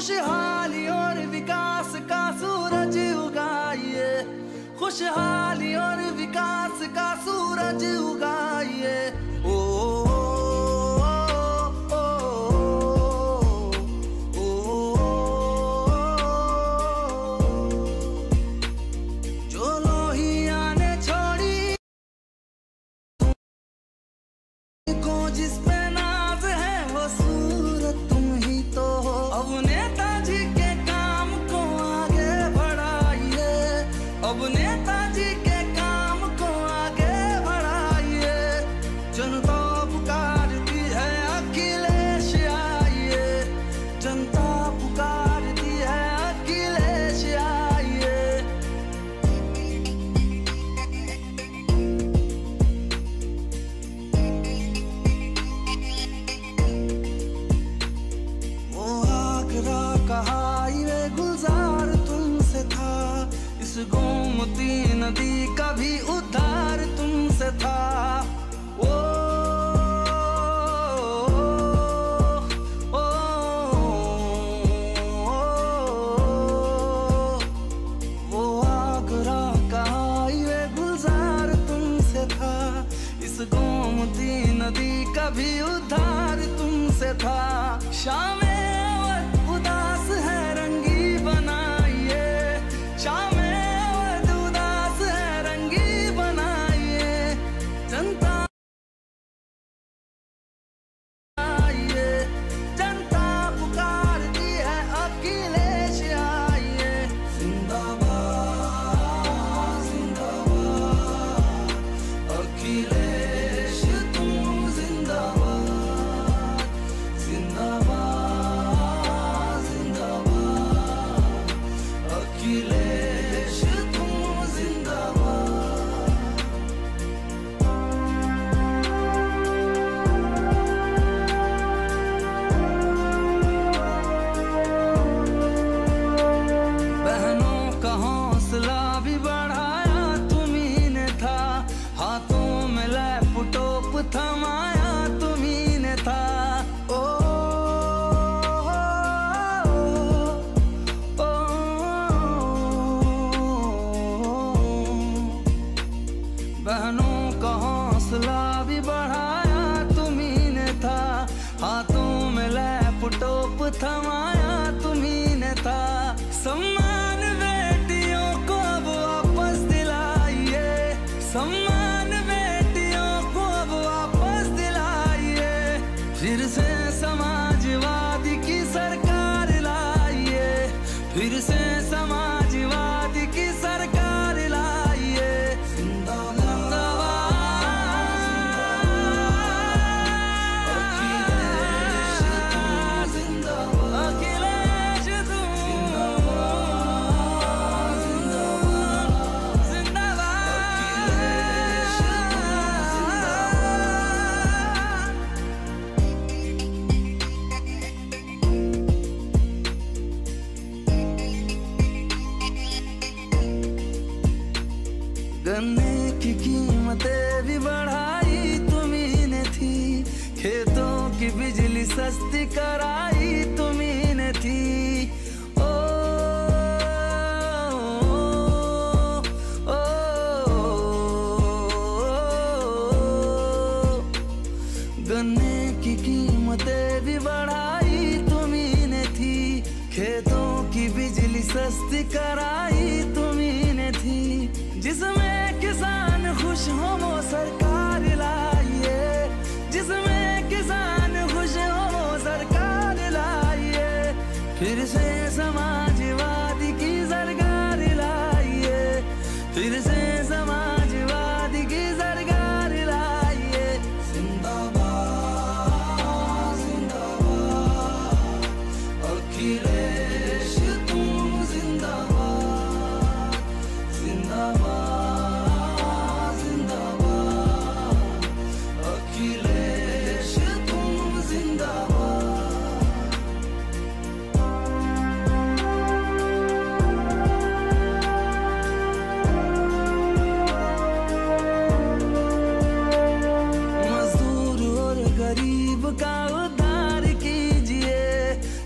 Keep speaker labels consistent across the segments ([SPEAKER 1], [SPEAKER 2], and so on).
[SPEAKER 1] खुशहाली और विकास का सूरज उगाइए, खुशहाली और विकास का सूरज उगाइए। ओ जो लोहिया ने छोड़ी को जिस पे नाज है वो सूरत तुम ही तो हो। अब नेताजी के काम को आगे बढ़ाइए, अब नेताजी के काम को आगे बढ़ाइए। जनता पुकारती है अखिलेश आइए, जनता पुकारती है अखिलेश आइए। वो आगरा का हाईवे गुलजार तुमसे था, इस गोमती नदी का भी उद्धार तुमसे था। ओ, ओ, वो आगरा का हाईवे गुलजार तुमसे था, इस गोमती नदी का भी उद्धार तुमसे था। शाम उदास है रंगी बनाइए, शाम उदास है रंगी बनाइए। जनता आइए, जनता पुकारती है अखिलेश आइए। जिंदाबाद जिंदाबाद अखिलेश तुम जिंदाबाद, जिंदाबाद जिंदाबाद अखिलेश तुम जिंदाबाद। बहनों का हौसला भी बढ़ाया तुम्ही ने था, हाथों में लैपटॉप थमाया तुम्ही ने था। ओ, ओ, बहनों का हौसला भी बढ़ाया तुम्ही ने था, हाथों में लैपटॉप थमाया तुम्ही ने था। सम्मान बेटियों को अब वापस दिलाइए, सम्मान बेटियों को अब वापस दिलाइए। फिर से समाजवादी की सरकार लाइए, फिर से समाजवादी की सरकार लाइए। जिंदाबाद अखिलेश तुम जिंदाबाद, अखिलेश तुम जिंदाबाद, जिंदाबाद जिंदाबाद अखिलेश तुम जिंदाबाद। गन्ने की कीमतें भी बढ़ाई तुम्ही ने थी, खेतों की बिजली सस्ती कराई तुम्ही ने थी। ओ, ओ, गन्ने की कीमतें भी बढ़ाई तुम्ही ने थी, खेतों की बिजली सस्ती कराई तुम्ही ने थी। जिसमें किसान खुश हो वो सरकार लाइए, जिसमें किसान खुश हो वो सरकार लाइए। फिर से समाजवादी की सरकार लाइए, फिर से समाजवादी की सरकार लाइए। जिंदाबाद जिंदाबाद अखिलेश तुम जिंदाबाद, जिंदाबाद जिंदाबाद अखिलेश तुम जिंदाबाद।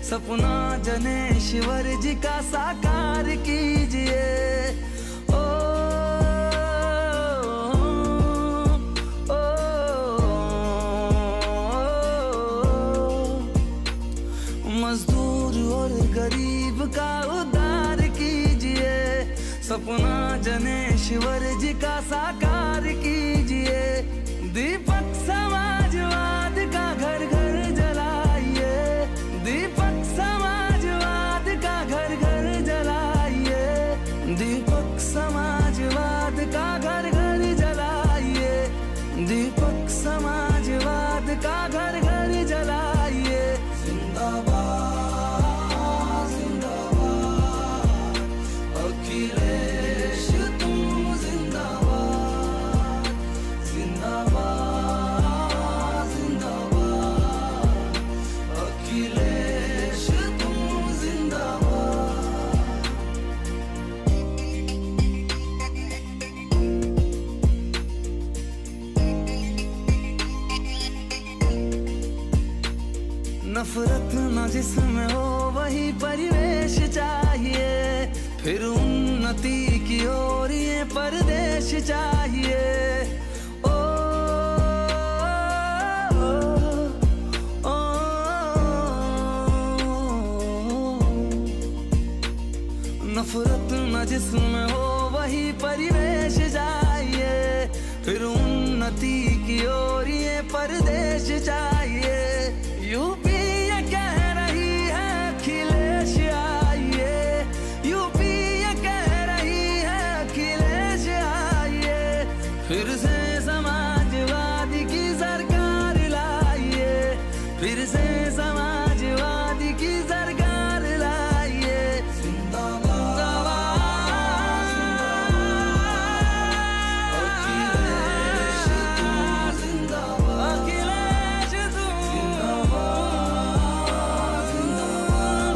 [SPEAKER 1] सपना जने ईश्वर जी का साकार कीजिए। ओ, ओ, मजदूर और गरीब का उद्धार कीजिए। सपना जनेश्वर जी का साकार कीजिए। दीपक समाजवाद का घर घर जलाइए। दीपक समाजवाद का घर घर जलाइए। दीपक समाजवाद का घर घर जलाइए। दीपक समाजवाद का घर घर जलाइए। जिंदाबाद जिंदाबाद अखिलेश तुम जिंदाबाद। जिंदाबाद जिंदाबाद अखिलेश तुम जिंदाबाद। नफरत न जिसमें हो वही परिवेश चाहिए। फिर उन्नति की ओर ये परदेश चाहिए। ओ, ओ, नफरत न जिसमें हो वही परिवेश चाहिए। फिर उन्नति की ओर ये परदेश चाहिए। यूपी ये कह रही है अखिलेश आइए। यूपी ये कह रही है अखिलेश आइए। फिर से समाजवादी की सरकार लाइए। फिर से समाजवादी की सरकार लाइए। अखिलेश तुम जिंदाबाद। अखिलेश तुम जिंदाबाद। जिंदाबाद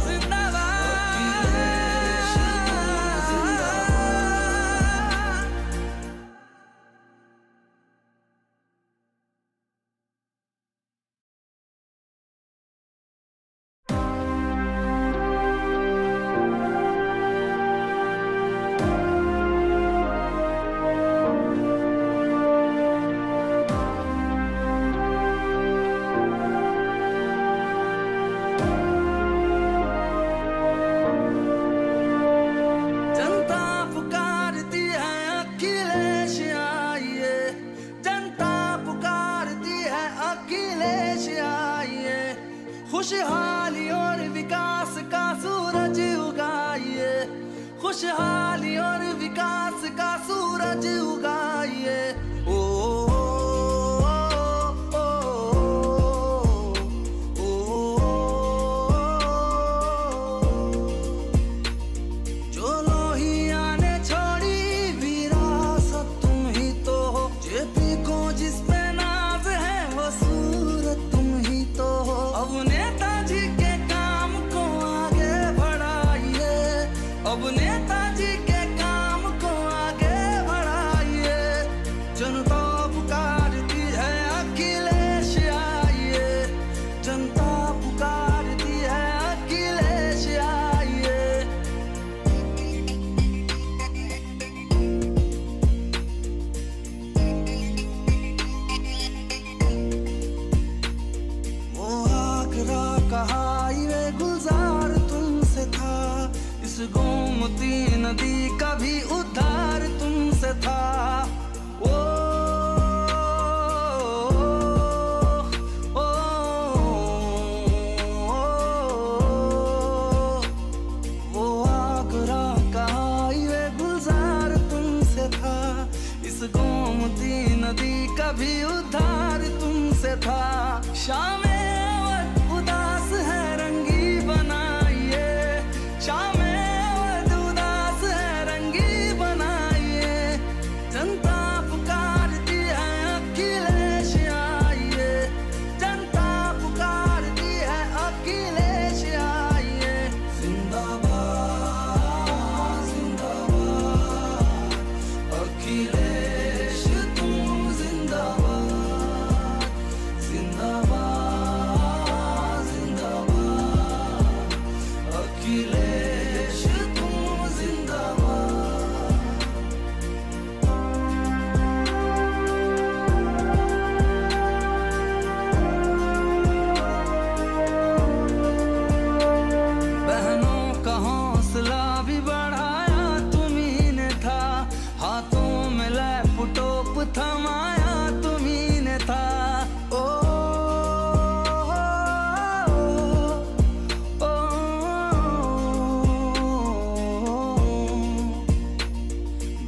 [SPEAKER 1] जिंदाबाद अखिलेश तुम जिंदाबाद। जनता पुकारती है अखिलेश आइए। जनता पुकारती है अखिलेश आइए। खुशहाली और विकास का सूरज उगाइए। खुशहाली और विकास का सूरज उगाइए। ओ, ओ, ओ, जो लोहिया ने छोड़ी विरासत तुम ही तो हो। जेपी को जिस पे नाज है वो सूरत तुम ही तो हो। अब नेताजी के काम को आगे बढ़ाइए। अब नेताजी के काम को आगे बढ़ाइए। जनता पुकारती है अखिलेश आइए। जनता पुकारती है अखिलेश आइए। वो आगरा का हाईवे गुलजार तुमसे था। इस गोमती नदी का भी उद्धार तुमसे था। ओ, ओ, वो आगरा का हाईवे गुलजार तुमसे था। इस गोमती नदी का भी उद्धार तुमसे था। शाम उदास है रंगी बनाइए। शाम उदास है रंगी बनाइए। जनता पुकारती है अखिलेश आइए। जनता पुकारती है अखिलेश आइए। जिंदाबाद जिंदाबाद अखिलेश तुम जिंदाबाद। जिंदाबाद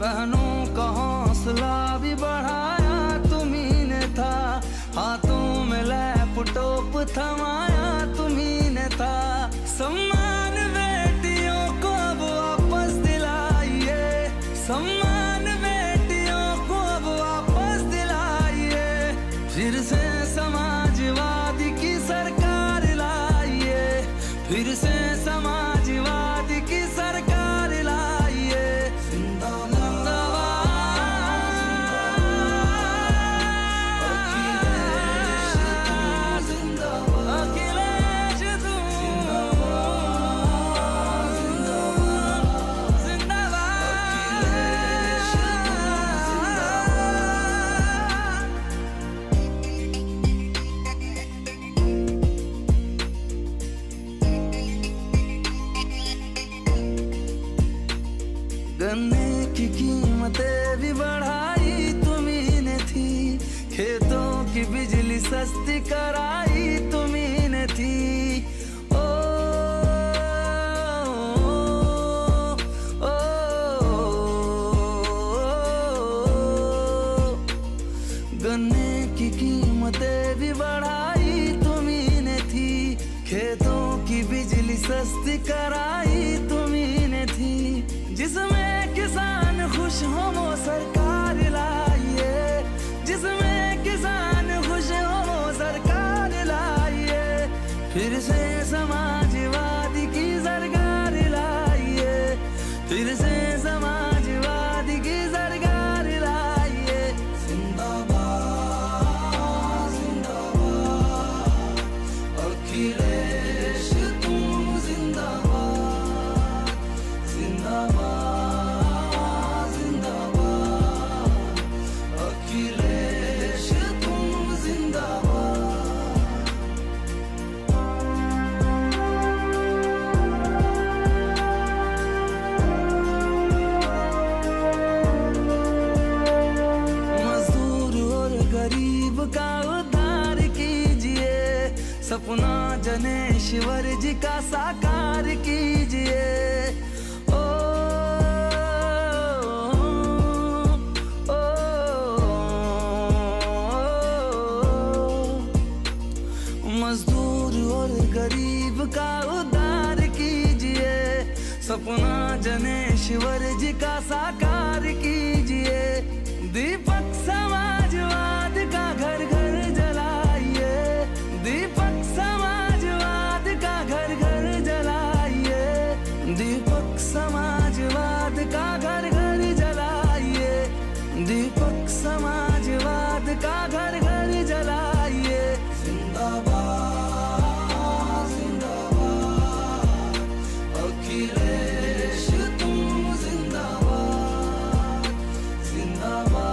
[SPEAKER 1] बहनों का हौसला भी बढ़ाया तुम्ही ने था, हाथों में लैपटॉप थमाया तुम्ही ने था। सम्मान बेटियों को अब वापस दिलाइए, सम्मान बेटियों को अब वापस दिलाइए, फिर से समाजवादी की सरकार लाइए, फिर से समाजवादी की सरकार लाइए। गन्ने की कीमतें भी बढ़ाई तुम्ही ने थी, खेतों की बिजली सस्ती कराई तुम्ही ने थी। ओ, ओ, गन्ने की कीमतें भी बढ़ाई तुम्ही ने थी, खेतों की बिजली सस्ती कराई तुम्ही ने थी। जिसमें किसान खुश हो वो सरकार लाइए, जिसमें किसान खुश हो वो सरकार लाइए, फिर से समाजवादी की सरकार लाइए, फिर से समाजवादी की सरकार लाइए। जिंदाबाद जिंदाबाद अखिलेश तुम जिंदाबाद, जिंदाबाद का उद्धार कीजिए, सपना जनेश्वर जी का साकार कीजिए। ओ, ओ, मजदूर और गरीब का उद्धार कीजिए, सपना जनेश्वर जी का साकार कीजिए। दीपक समाजवाद का घर घर जलाइए, दीपक समाजवाद का घर घर जलाइए, दीपक समाजवाद का घर घर जलाइए, दीपक समाजवाद का घर घर जलाइए। जिंदाबाद जिंदाबाद अखिलेश तुम जिंदाबाद, जिंदाबाद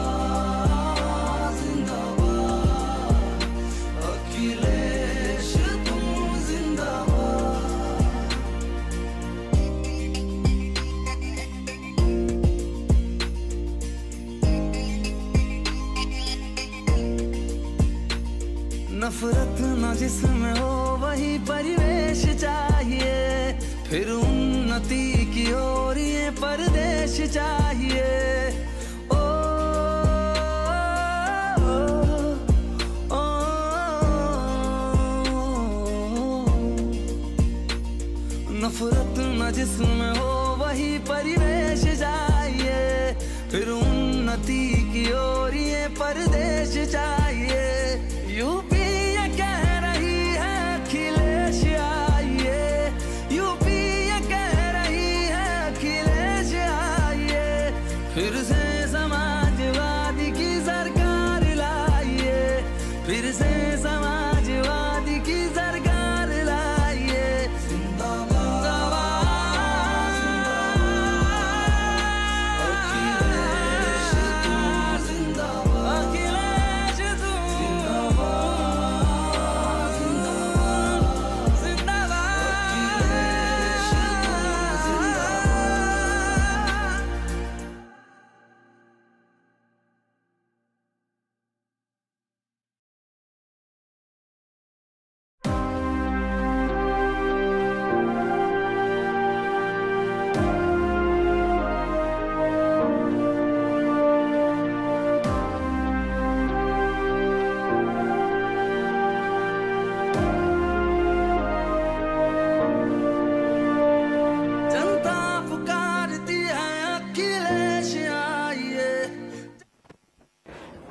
[SPEAKER 1] नफरत न जिसमें हो वही परिवेश चाहिए, फिर उन्नति की ओर ये परदेश चाहिए। ओ, ओ, नफरत न जिसमें हो वही परिवेश चाहिए, फिर उन्नति की ओर ये परदेश चाहिए। यूपी ये कह रही है अखिलेश आइए, यूपी ये कह रही है अखिलेश आइए, फिर से समाजवादी की सरकार लाइए, फिर से समाजवादी की सरकार लाइए।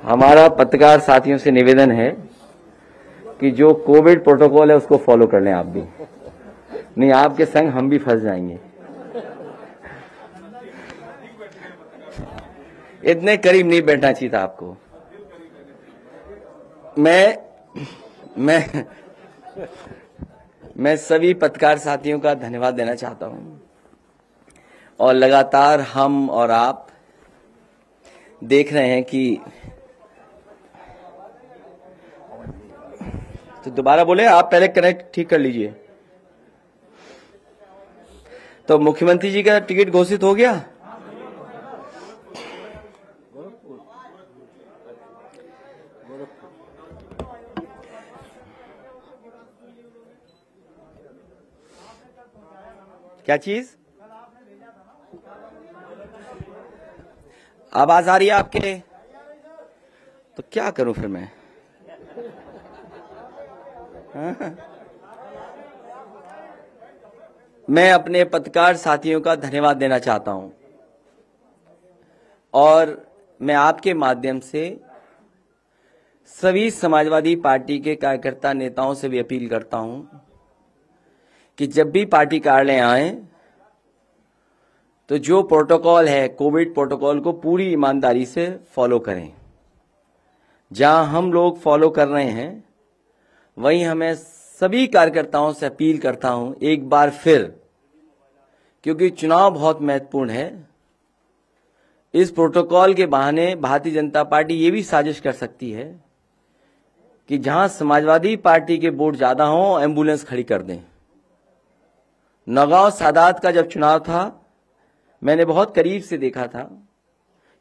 [SPEAKER 2] हमारा पत्रकार साथियों से निवेदन है कि जो कोविड प्रोटोकॉल है उसको फॉलो कर लें आप भी, नहीं आपके संग हम भी फंस जाएंगे। इतने करीब नहीं बैठना चाहिए था आपको। मैं सभी पत्रकार साथियों का धन्यवाद देना चाहता हूं और लगातार हम और आप देख रहे हैं कि तो दोबारा बोले आप पहले कनेक्ट ठीक कर लीजिए। तो मुख्यमंत्री जी का टिकट घोषित हो गया। क्या चीज? आवाज आ रही है आपके? तो क्या करूं फिर मैं? मैं अपने पत्रकार साथियों का धन्यवाद देना चाहता हूं और मैं आपके माध्यम से सभी समाजवादी पार्टी के कार्यकर्ता नेताओं से भी अपील करता हूं कि जब भी पार्टी कार्यालय आए तो जो प्रोटोकॉल है कोविड प्रोटोकॉल को पूरी ईमानदारी से फॉलो करें। जहां हम लोग फॉलो कर रहे हैं वहीं हमें सभी कार्यकर्ताओं से अपील करता हूं एक बार फिर, क्योंकि चुनाव बहुत महत्वपूर्ण है। इस प्रोटोकॉल के बहाने भारतीय जनता पार्टी ये भी साजिश कर सकती है कि जहां समाजवादी पार्टी के वोट ज्यादा हों एम्बुलेंस खड़ी कर दें। नौगांव सादात का जब चुनाव था मैंने बहुत करीब से देखा था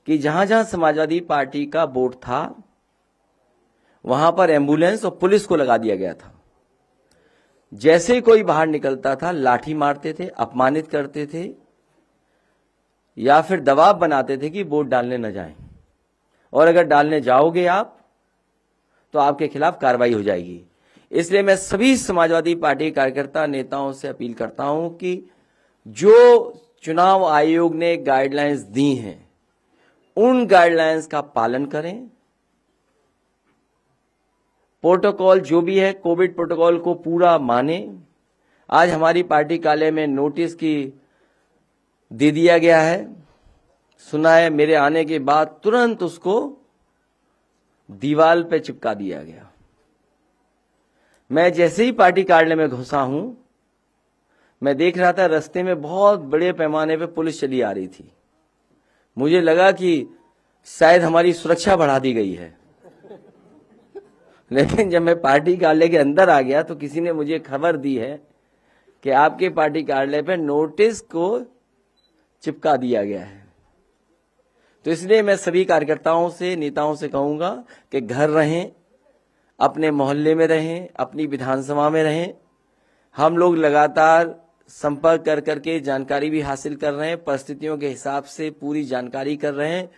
[SPEAKER 2] कि जहां जहां समाजवादी पार्टी का वोट था वहां पर एम्बुलेंस और पुलिस को लगा दिया गया था। जैसे ही कोई बाहर निकलता था लाठी मारते थे, अपमानित करते थे या फिर दबाव बनाते थे कि वोट डालने न जाएं, और अगर डालने जाओगे आप तो आपके खिलाफ कार्रवाई हो जाएगी। इसलिए मैं सभी समाजवादी पार्टी कार्यकर्ता नेताओं से अपील करता हूं कि जो चुनाव आयोग ने गाइडलाइंस दी हैं उन गाइडलाइंस का पालन करें। प्रोटोकॉल जो भी है कोविड प्रोटोकॉल को पूरा माने। आज हमारी पार्टी कार्यालय में नोटिस की दे दिया गया है, सुना है मेरे आने के बाद तुरंत उसको दीवार पे चिपका दिया गया। मैं जैसे ही पार्टी कार्यालय में घुसा हूं मैं देख रहा था रास्ते में बहुत बड़े पैमाने पे पुलिस चली आ रही थी। मुझे लगा कि शायद हमारी सुरक्षा बढ़ा दी गई है, लेकिन जब मैं पार्टी कार्यालय के अंदर आ गया तो किसी ने मुझे खबर दी है कि आपके पार्टी कार्यालय पे नोटिस को चिपका दिया गया है। तो इसलिए मैं सभी कार्यकर्ताओं से नेताओं से कहूंगा कि घर रहें, अपने मोहल्ले में रहें, अपनी विधानसभा में रहें। हम लोग लगातार संपर्क कर करके जानकारी भी हासिल कर रहे हैं, परिस्थितियों के हिसाब से पूरी जानकारी कर रहे हैं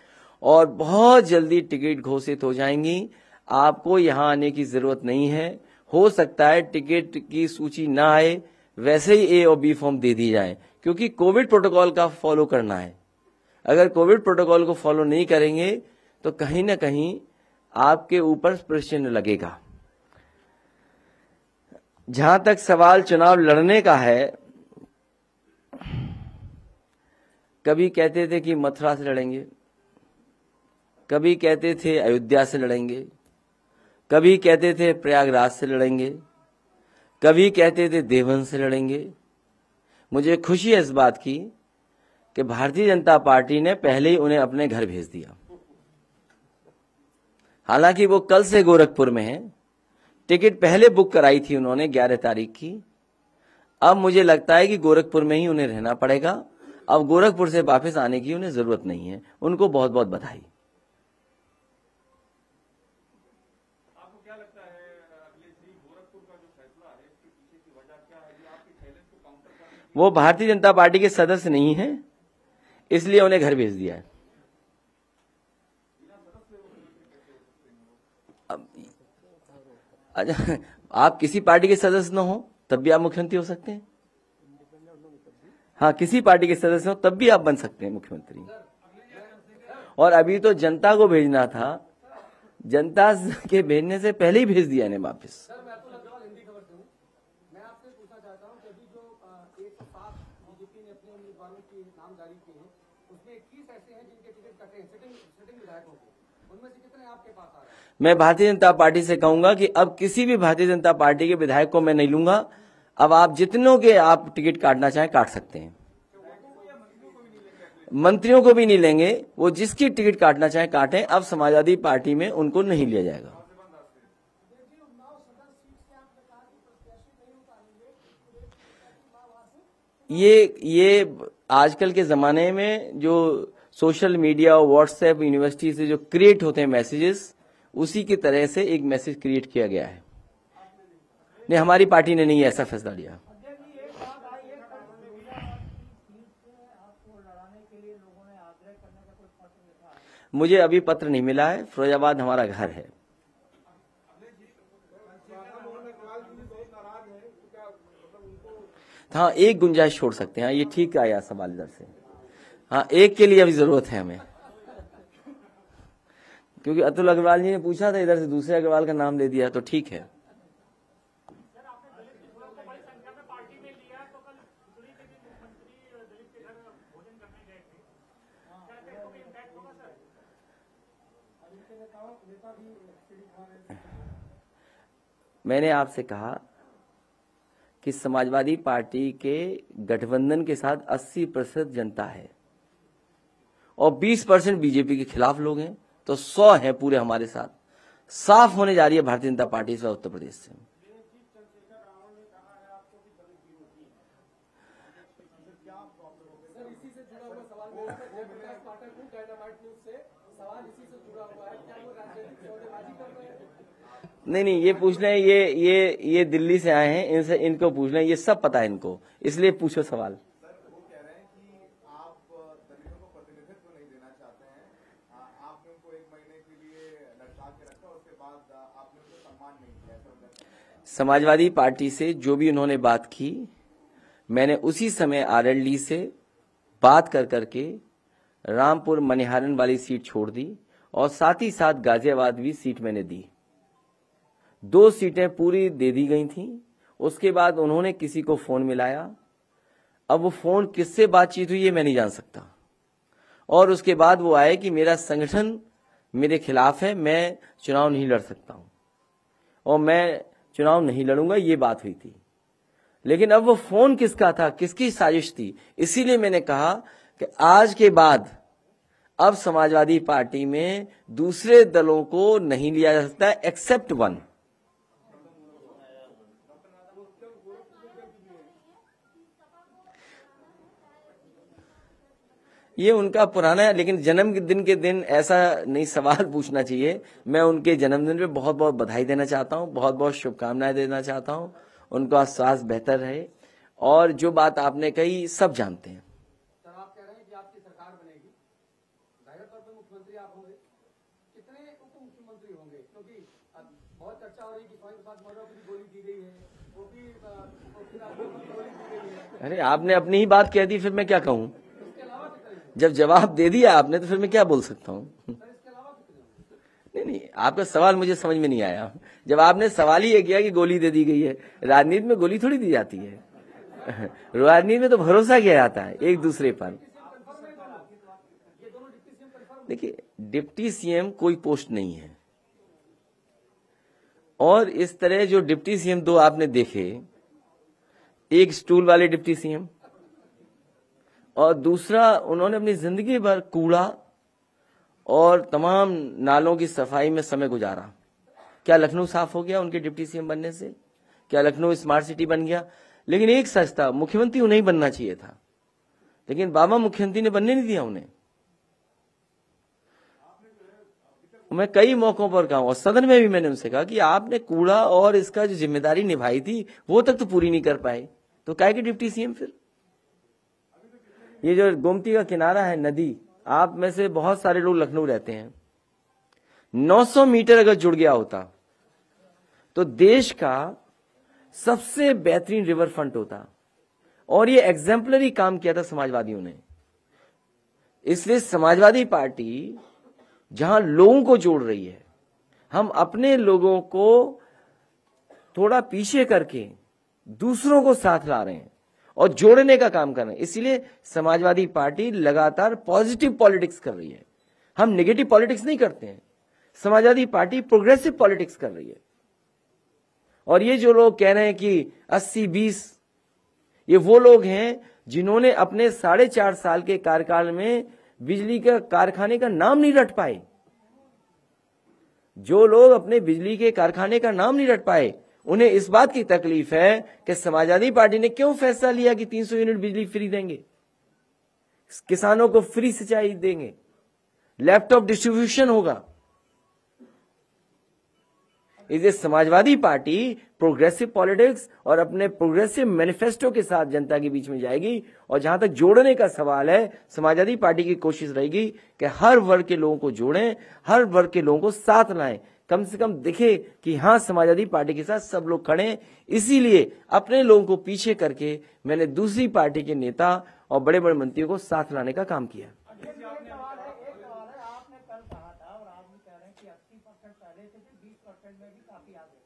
[SPEAKER 2] और बहुत जल्दी टिकट घोषित हो जाएंगी। आपको यहां आने की जरूरत नहीं है। हो सकता है टिकट की सूची ना आए, वैसे ही ए और बी फॉर्म दे दी जाए, क्योंकि कोविड प्रोटोकॉल का फॉलो करना है। अगर कोविड प्रोटोकॉल को फॉलो नहीं करेंगे तो कहीं ना कहीं आपके ऊपर प्रश्न लगेगा। जहां तक सवाल चुनाव लड़ने का है, कभी कहते थे कि मथुरा से लड़ेंगे, कभी कहते थे अयोध्या से लड़ेंगे, कभी कहते थे प्रयागराज से लड़ेंगे, कभी कहते थे देवबंद से लड़ेंगे। मुझे खुशी है इस बात की कि भारतीय जनता पार्टी ने पहले ही उन्हें अपने घर भेज दिया। हालांकि वो कल से गोरखपुर में है, टिकट पहले बुक कराई थी उन्होंने 11 तारीख की। अब मुझे लगता है कि गोरखपुर में ही उन्हें रहना पड़ेगा। अब गोरखपुर से वापस आने की उन्हें जरूरत नहीं है। उनको बहुत बहुत बधाई।
[SPEAKER 3] आपको क्या लगता है अखिलेश जी, गोरखपुर का जो फैसला है इसके पीछे की वजह क्या है? आपके चैलेंज को काउंटर करने की
[SPEAKER 2] वो भारतीय जनता पार्टी के सदस्य नहीं है, इसलिए उन्हें घर भेज दिया है। अच्छा, आप किसी पार्टी के सदस्य न हो तब भी आप मुख्यमंत्री हो सकते हैं। हाँ, किसी पार्टी के सदस्य हो तब भी आप बन सकते हैं मुख्यमंत्री। और अभी तो जनता को भेजना था जनता के भेजने से पहले ही भेज दिया इन्हें वापस।
[SPEAKER 4] सर मैं अतुल अग्रवाल हिंदी खबर से हूँ। मैं आपसे पूछना चाहता हूँ कि अभी जो 107 बीजेपी ने अपने उम्मीदवारों के नाम जारी किए हैं, उसमें 21 ऐसे हैं जिनके टिकट कटे हैं सिटिंग विधायकों के, उनमें से कितने आपके पास आ रहे हैं?
[SPEAKER 2] मैं भारतीय जनता पार्टी से कहूंगा कि अब किसी भी भारतीय जनता पार्टी के विधायक को मैं नहीं लूंगा। अब आप जितनों के आप टिकट काटना चाहें काट सकते हैं। मंत्रियों को भी नहीं लेंगे, वो जिसकी टिकट काटना चाहे काटें। अब समाजवादी पार्टी में उनको नहीं लिया जाएगा। ये आजकल के जमाने में जो सोशल मीडिया और व्हाट्सएप यूनिवर्सिटी से जो क्रिएट होते हैं मैसेजेस, उसी की तरह से एक मैसेज क्रिएट किया गया है। नहीं, हमारी पार्टी ने नहीं ऐसा फैसला लिया। मुझे अभी पत्र नहीं मिला है। फिरोजाबाद हमारा घर है। हाँ, एक गुंजाइश छोड़ सकते हैं। ये ठीक आया सवाल इधर से। हाँ, एक के लिए अभी जरूरत है हमें, क्योंकि अतुल अग्रवाल जी ने पूछा था, इधर से दूसरे अग्रवाल का नाम ले दिया, तो ठीक है। मैंने आपसे कहा कि समाजवादी पार्टी के गठबंधन के साथ 80% जनता है और 20% बीजेपी के खिलाफ लोग हैं, तो 100 हैं पूरे हमारे साथ। साफ होने जा रही है भारतीय जनता पार्टी से उत्तर प्रदेश से। नहीं, ये पूछ लें, ये दिल्ली से आए हैं, इनसे इनको पूछ लें, ये सब पता है इनको, इसलिए पूछो सवाल।
[SPEAKER 5] सर, वो कह रहे हैं कि आप दलितों को प्रतिनिधित्व नहीं देना चाहते हैं। आपने उनको 1 महीने के लिए लटका के रखा, उसके बाद आपने उनको सम्मान नहीं किया।
[SPEAKER 2] समाजवादी पार्टी से जो भी उन्होंने बात की, मैंने उसी समय आरएलडी से बात कर करके रामपुर मनिहारन वाली सीट छोड़ दी और साथ ही साथ गाजियाबाद भी सीट मैंने दी। 2 सीटें पूरी दे दी गई थीं। उसके बाद उन्होंने किसी को फोन मिलाया। अब वो फोन किससे बातचीत हुई ये मैं नहीं जान सकता। और उसके बाद वो आए कि मेरा संगठन मेरे खिलाफ है, मैं चुनाव नहीं लड़ सकता हूं और मैं चुनाव नहीं लड़ूंगा, ये बात हुई थी। लेकिन अब वो फोन किसका था, किसकी साजिश थी, इसीलिए मैंने कहा कि आज के बाद अब समाजवादी पार्टी में दूसरे दलों को नहीं लिया जा सकता एक्सेप्ट वन। ये उनका पुराना है, लेकिन जन्मदिन के दिन ऐसा नहीं सवाल पूछना चाहिए। मैं उनके जन्मदिन पे बहुत बहुत बधाई देना चाहता हूँ, बहुत बहुत शुभकामनाएं देना चाहता हूँ। उनका स्वास्थ्य बेहतर रहे। और जो बात आपने कही सब जानते हैं।
[SPEAKER 4] सर, आप कह रहे हैं कि आपकी सरकार बनेगी, जाहिर तौर पर मुख्यमंत्री आप होंगे, कितने उप मुख्यमंत्री होंगे? क्योंकि बहुत चर्चा हो रही है कि स्वामी प्रसाद मौर्य को भी गोली दी गई है, वो भी गोली दी गई है।
[SPEAKER 2] अरे, आपने अपनी ही बात कह दी, फिर मैं क्या कहूँ? जब जवाब दे दिया आपने तो फिर मैं क्या बोल सकता हूँ? नहीं, आपका सवाल मुझे समझ में नहीं आया। जब आपने सवाल ही ये किया कि गोली दे दी गई है, राजनीति में गोली थोड़ी दी जाती है। राजनीति में तो भरोसा किया जाता है एक दूसरे पर। देखिए, डिप्टी सीएम कोई पोस्ट नहीं है, और इस तरह जो डिप्टी सीएम 2 आपने देखे, एक स्टूल वाले डिप्टी सीएम और दूसरा उन्होंने अपनी जिंदगी भर कूड़ा और तमाम नालों की सफाई में समय गुजारा। क्या लखनऊ साफ हो गया उनके डिप्टी सीएम बनने से? क्या लखनऊ स्मार्ट सिटी बन गया? लेकिन एक सच था, मुख्यमंत्री उन्हें बनना चाहिए था, लेकिन बाबा मुख्यमंत्री ने बनने नहीं दिया उन्हें। मैं कई मौकों पर कहा और सदन में भी मैंने उनसे कहा कि आपने कूड़ा और इसका जो जिम्मेदारी निभाई थी वो तक तो पूरी नहीं कर पाए, तो काहे के डिप्टी सीएम फिर? ये जो गोमती का किनारा है नदी, आप में से बहुत सारे लोग लखनऊ रहते हैं, 900 मीटर अगर जुड़ गया होता तो देश का सबसे बेहतरीन रिवर फ्रंट होता। और ये एग्जाम्पलरी काम किया था समाजवादियों ने। इसलिए समाजवादी पार्टी जहां लोगों को जोड़ रही है, हम अपने लोगों को थोड़ा पीछे करके दूसरों को साथ ला रहे हैं और जोड़ने का काम कर रहे हैं। इसलिए समाजवादी पार्टी लगातार पॉजिटिव पॉलिटिक्स कर रही है। हम नेगेटिव पॉलिटिक्स नहीं करते हैं। समाजवादी पार्टी प्रोग्रेसिव पॉलिटिक्स कर रही है। और ये जो लोग कह रहे हैं कि 80-20, ये वो लोग हैं जिन्होंने अपने 4.5 साल के कार्यकाल में बिजली के कारखाने का नाम नहीं रट पाए। जो लोग अपने बिजली के कारखाने का नाम नहीं रट पाए, उन्हें इस बात की तकलीफ है कि समाजवादी पार्टी ने क्यों फैसला लिया कि 300 यूनिट बिजली फ्री देंगे, किसानों को फ्री सिंचाई देंगे, लैपटॉप डिस्ट्रीब्यूशन होगा। इसलिए समाजवादी पार्टी प्रोग्रेसिव पॉलिटिक्स और अपने प्रोग्रेसिव मैनिफेस्टो के साथ जनता के बीच में जाएगी। और जहां तक जोड़ने का सवाल है, समाजवादी पार्टी की कोशिश रहेगी कि हर वर्ग के लोगों को जोड़ें, हर वर्ग के लोगों को साथ लाएं, कम से कम दिखे कि हाँ समाजवादी पार्टी के साथ सब लोग खड़े हैं। इसीलिए अपने लोगों को पीछे करके मैंने दूसरी पार्टी के नेता और बड़े बड़े मंत्रियों को साथ लाने का काम किया।
[SPEAKER 4] आपने कल कहा था और आप भी कह रहे हैं कि 80% पहले से 20% में भी काफी आगे।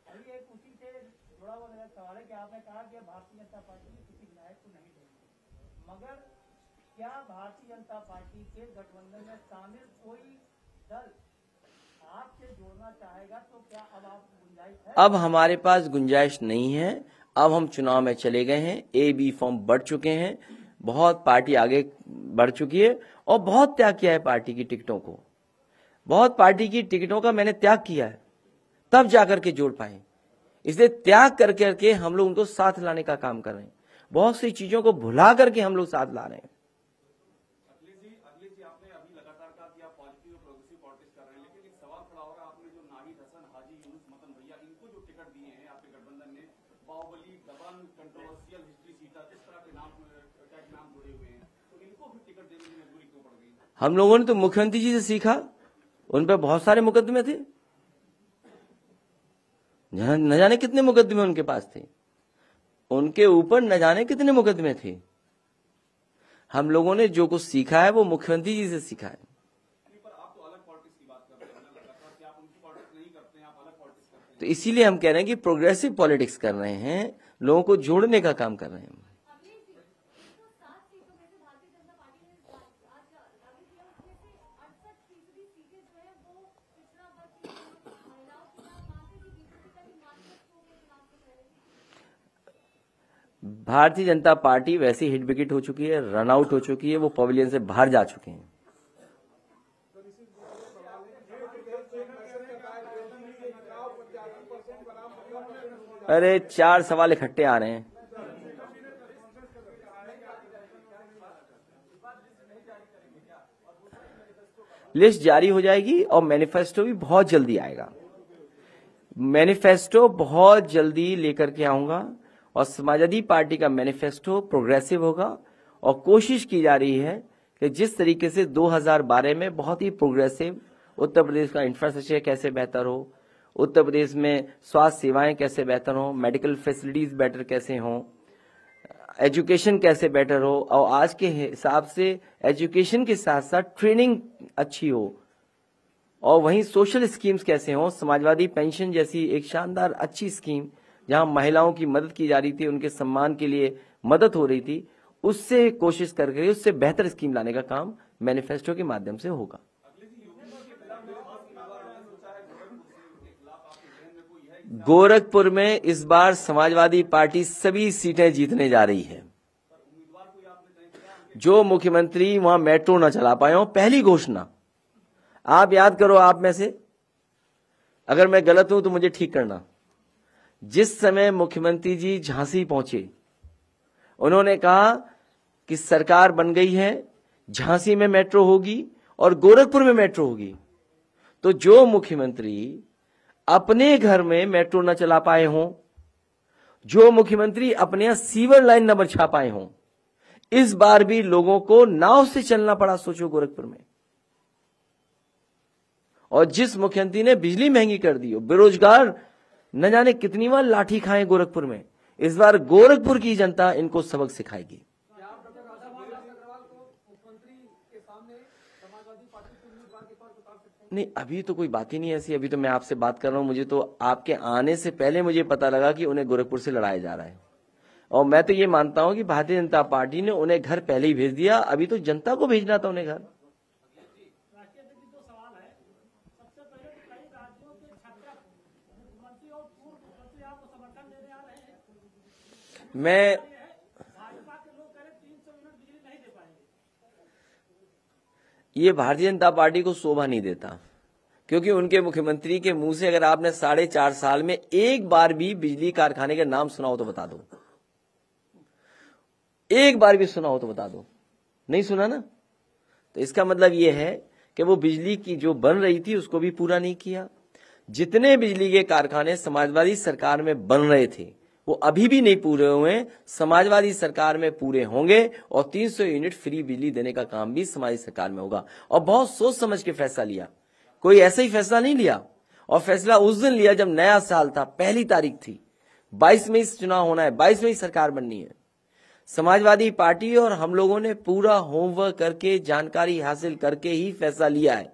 [SPEAKER 4] अभी एक उसी से जुड़ा हुआ मेरा सवाल है कि आपने कहा कि भारतीय जनता पार्टी में किसी विधायक को नहीं देंगे, मगर क्या भारतीय जनता पार्टी के गठबंधन में शामिल कोई दल आपसे जोड़ना चाहेगा? तो क्या अब आप गुंजाइश है?
[SPEAKER 2] अब हमारे पास गुंजाइश नहीं है। अब हम चुनाव में चले गए हैं, A-B फॉर्म बढ़ चुके हैं, बहुत पार्टी आगे बढ़ चुकी है और बहुत त्याग किया है पार्टी की टिकटों को। बहुत पार्टी की टिकटों का मैंने त्याग किया है, तब जाकर के जोड़ पाए। इसलिए त्याग कर करके हम लोग उनको साथ लाने का काम कर रहे हैं। बहुत सी चीजों को भुला करके हम लोग साथ ला रहे हैं।
[SPEAKER 3] अखिलेश जी, आपने अभी लगातार कहा कि आप पॉजिटिव और प्रोग्रेसिव पॉलिटिक्स कर रहे हैं, लेकिन एक सवाल खड़ा हो रहा है। आपने जो नाहिद हसन, हाजी यूनुस, मतन भैया, इनको जो टिकट दिए हैं आपके गठबंधन ने, बाहुबली, दबंग, कंट्रोवर्शियल, हिस्ट्री सीटर, इस तरह के नाम जुड़े हुए हैं, तो इनको भी टिकट देने की मजबूरी क्यों पड़ गई?
[SPEAKER 2] हम लोगों ने तो मुख्यमंत्री जी से सीखा, उन पर बहुत सारे मुकदमे थे, न जाने कितने मुकदमे उनके पास थे, उनके ऊपर न जाने कितने मुकदमे थे। हम लोगों ने जो कुछ सीखा है वो मुख्यमंत्री जी से सीखा है।
[SPEAKER 3] पर आप तो अलग पॉलिटिक्स की बात कर रहे हैं ना, लगातार कि आप उनकी पॉलिटिक्स नहीं करते हैं, आप अलग पॉलिटिक्स करते हैं।
[SPEAKER 2] तो इसीलिए हम कह रहे हैं कि प्रोग्रेसिव पॉलिटिक्स कर रहे हैं, लोगों को जोड़ने का काम कर रहे हैं। भारतीय जनता पार्टी वैसी हिट विकेट हो चुकी है, रन आउट हो चुकी है, वो पवेलियन से बाहर जा चुके हैं। अरे 4 सवाल इकट्ठे आ रहे हैं। लिस्ट जारी हो जाएगी और मैनिफेस्टो भी बहुत जल्दी आएगा। मैनिफेस्टो बहुत जल्दी लेकर के आऊंगा और समाजवादी पार्टी का मैनिफेस्टो प्रोग्रेसिव होगा। और कोशिश की जा रही है कि जिस तरीके से 2012 में बहुत ही प्रोग्रेसिव उत्तर प्रदेश का इंफ्रास्ट्रक्चर कैसे बेहतर हो, उत्तर प्रदेश में स्वास्थ्य सेवाएं कैसे बेहतर हो, मेडिकल फैसिलिटीज बेटर कैसे हों, एजुकेशन कैसे बेटर हो, और आज के हिसाब से एजुकेशन के साथ साथ ट्रेनिंग अच्छी हो, और वहीं सोशल स्कीम्स कैसे हों। समाजवादी पेंशन जैसी एक शानदार अच्छी स्कीम जहां महिलाओं की मदद की जा रही थी, उनके सम्मान के लिए मदद हो रही थी, उससे कोशिश करके उससे बेहतर स्कीम लाने का काम मैनिफेस्टो के माध्यम से होगा। गोरखपुर में इस बार समाजवादी पार्टी सभी सीटें जीतने जा रही है। जो मुख्यमंत्री वहां मेट्रो न चला पाए हो, पहली घोषणा आप याद करो, आप में से अगर मैं गलत हूं तो मुझे ठीक करना। जिस समय मुख्यमंत्री जी झांसी पहुंचे, उन्होंने कहा कि सरकार बन गई है, झांसी में मेट्रो होगी और गोरखपुर में मेट्रो होगी। तो जो मुख्यमंत्री अपने घर में मेट्रो न चला पाए हों, जो मुख्यमंत्री अपने यहां सीवर लाइन न बिछा पाए हों, इस बार भी लोगों को नाव से चलना पड़ा। सोचो गोरखपुर में। और जिस मुख्यमंत्री ने बिजली महंगी कर दी हो, बेरोजगार न जाने कितनी बार लाठी खाए गोरखपुर में, इस बार गोरखपुर की जनता इनको सबक सिखाएगी।
[SPEAKER 4] क्या आप डॉक्टर राधामोहन दास अग्रवाल को मुख्यमंत्री के सामने समाजवादी पार्टी के उम्मीदवार के तौर पर उतार सकते हैं?
[SPEAKER 2] नहीं, अभी तो कोई बात ही नहीं ऐसी। अभी तो मैं आपसे बात कर रहा हूँ, मुझे तो आपके आने से पहले मुझे पता लगा कि उन्हें गोरखपुर से लड़ाया जा रहा है। और मैं तो ये मानता हूँ कि भारतीय जनता पार्टी ने उन्हें घर पहले ही भेज दिया, अभी तो जनता को भेजना था उन्हें घर।
[SPEAKER 4] राष्ट्रीय अध्यक्ष जी, 2 सवाल है। सबसे पहले तो कई राज्यों के 66 मुख्यमंत्री और पूर्व मुख्यमंत्री आपको समर्थन देने आ रहे हैं।
[SPEAKER 2] मैं
[SPEAKER 4] भाजपा के लोग कह रहे 300 यूनिट बिजली नहीं दे पाएंगे।
[SPEAKER 2] ये भारतीय जनता पार्टी को शोभा नहीं देता, क्योंकि उनके मुख्यमंत्री के मुंह से अगर आपने 4.5 साल में एक बार भी बिजली कारखाने का नाम सुना हो तो बता दो। एक बार भी सुना हो तो बता दो। नहीं सुना ना, तो इसका मतलब यह है कि वो बिजली की जो बन रही थी उसको भी पूरा नहीं किया। जितने बिजली के कारखाने समाजवादी सरकार में बन रहे थे वो अभी भी नहीं पूरे हुए, समाजवादी सरकार में पूरे होंगे और 300 यूनिट फ्री बिजली देने का काम भी समाजवादी सरकार में होगा। और बहुत सोच समझ के फैसला लिया, कोई ऐसा ही फैसला नहीं लिया। और फैसला उस दिन लिया जब नया साल था, पहली तारीख थी, 22 मई से चुनाव होना है, 22 मई सरकार बननी है। समाजवादी पार्टी और हम लोगों ने पूरा होमवर्क करके, जानकारी हासिल करके ही फैसला लिया है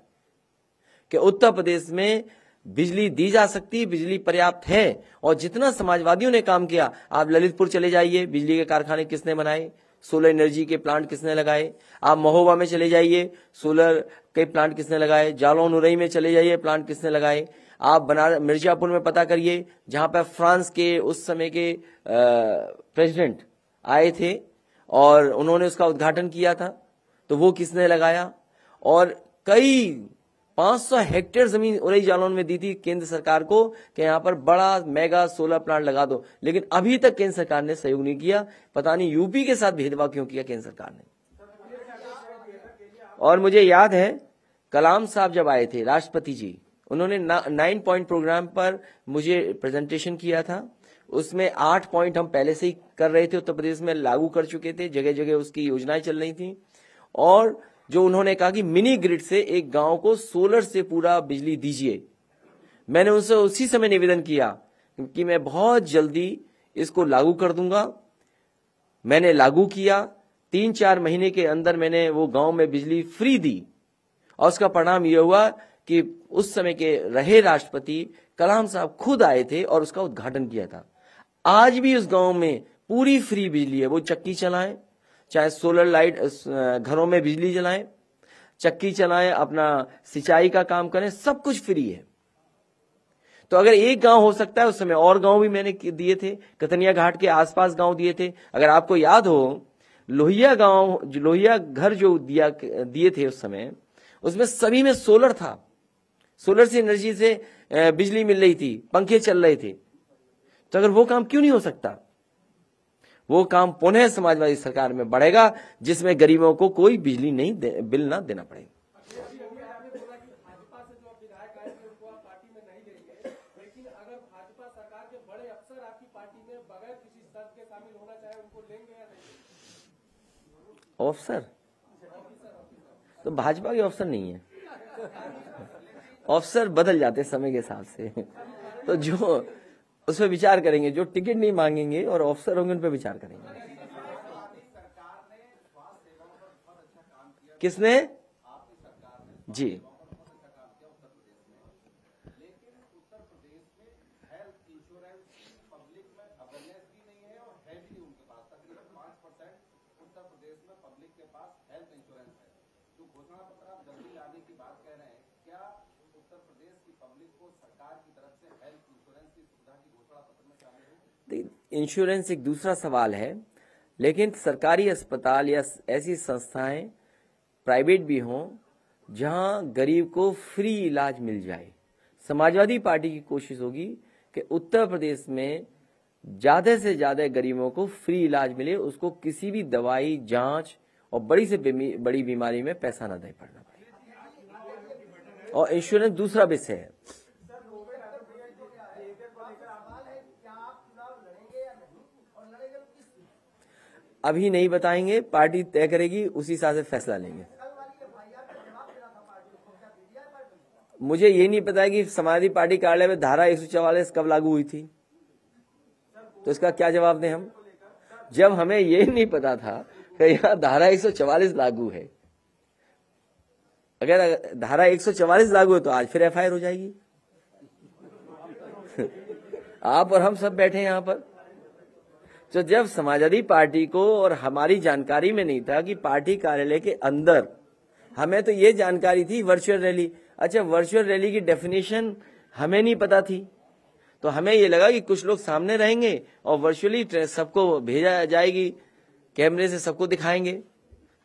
[SPEAKER 2] कि उत्तर प्रदेश में बिजली दी जा सकती, बिजली पर्याप्त है। और जितना समाजवादियों ने काम किया, आप ललितपुर चले जाइए, बिजली के कारखाने किसने बनाए, सोलर एनर्जी के प्लांट किसने लगाए। आप महोबा में चले जाइए, सोलर के प्लांट किसने लगाए। जालौन उरई में चले जाइए, प्लांट किसने लगाए। आप मिर्जापुर में पता करिए, जहां पर फ्रांस के उस समय के प्रेसिडेंट आए थे और उन्होंने उसका उद्घाटन किया था, तो वो किसने लगाया। और कई 500 हेक्टेयर जमीन उरई जालौन में दी थी केंद्र सरकार को कि यहां पर बड़ा मेगा सोलर प्लांट लगा दो, लेकिन अभी तक केंद्र सरकार ने सहयोग नहीं किया। पता नहीं यूपी के साथ भेदभाव क्यों किया केंद्र सरकार ने। और मुझे याद है कलाम साहब जब आए थे, राष्ट्रपति जी, उन्होंने 9 पॉइंट प्रोग्राम पर मुझे प्रेजेंटेशन किया था। उसमें 8 पॉइंट हम पहले से ही कर रहे थे, उत्तर प्रदेश में लागू कर चुके थे, जगह जगह उसकी योजनाएं चल रही थी। और जो उन्होंने कहा कि मिनी ग्रिड से एक गांव को सोलर से पूरा बिजली दीजिए, मैंने उनसे उसी समय निवेदन किया कि मैं बहुत जल्दी इसको लागू कर दूंगा। मैंने लागू किया, 3-4 महीने के अंदर मैंने वो गांव में बिजली फ्री दी। और उसका परिणाम यह हुआ कि उस समय के रहे राष्ट्रपति कलाम साहब खुद आए थे और उसका उद्घाटन किया था। आज भी उस गांव में पूरी फ्री बिजली है। वो चक्की चलाएं, चाहे सोलर लाइट घरों में बिजली जलाएं, चक्की चलाएं, अपना सिंचाई का काम करें, सब कुछ फ्री है। तो अगर एक गांव हो सकता है, उस समय और गांव भी मैंने दिए थे, कतनिया घाट के आसपास गांव दिए थे। अगर आपको याद हो, लोहिया गांव, लोहिया घर जो दिए थे उस समय, उसमें सभी में सोलर था। सोलर से एनर्जी से बिजली मिल रही थी, पंखे चल रहे थे। तो अगर वो काम क्यों नहीं हो सकता। वो काम पुनः समाजवादी सरकार में बढ़ेगा, जिसमें गरीबों को कोई बिजली नहीं बिल ना देना पड़े।
[SPEAKER 4] भाजपा से जो विधायक आए थे उनको आप पार्टी में नहीं लेंगे, लेकिन अगर भाजपा सरकार के बड़े अफसर आपकी पार्टी में बगैर किसी शर्त के शामिल होना चाहे, उनको लेंगे या नहीं?
[SPEAKER 2] ऑफिसर तो भाजपा के ऑफिसर नहीं है, ऑफिसर बदल जाते समय के हिसाब से। तो जो उस पर विचार करेंगे, जो टिकट नहीं मांगेंगे और ऑफिसर होंगे उन पर विचार करेंगे। किसने? जी, इंश्योरेंस एक दूसरा सवाल है, लेकिन सरकारी अस्पताल या ऐसी संस्थाएं प्राइवेट भी हों जहां गरीब को फ्री इलाज मिल जाए। समाजवादी पार्टी की कोशिश होगी कि उत्तर प्रदेश में ज्यादा से ज्यादा गरीबों को फ्री इलाज मिले, उसको किसी भी दवाई, जांच और बड़ी से बड़ी बीमारी में पैसा न दे पड़ना पड़े। और इंश्योरेंस दूसरा विषय है। अभी नहीं बताएंगे, पार्टी तय करेगी, उसी हिसाब से फैसला लेंगे। मुझे ये नहीं पता कि समाजवादी पार्टी कार्यालय में धारा 144 कब लागू हुई थी, तो इसका क्या जवाब दें हम, जब हमें ये नहीं पता था कि यहाँ धारा 144 लागू है। अगर धारा 144 लागू है तो आज फिर FIR हो जाएगी। आप और हम सब बैठे हैं यहाँ पर। तो जब समाजवादी पार्टी को और हमारी जानकारी में नहीं था कि पार्टी कार्यालय के अंदर, हमें तो ये जानकारी थी वर्चुअल रैली। अच्छा, वर्चुअल रैली की डेफिनेशन हमें नहीं पता थी, तो हमें ये लगा कि कुछ लोग सामने रहेंगे और वर्चुअली सबको भेजा जाएगी, कैमरे से सबको दिखाएंगे।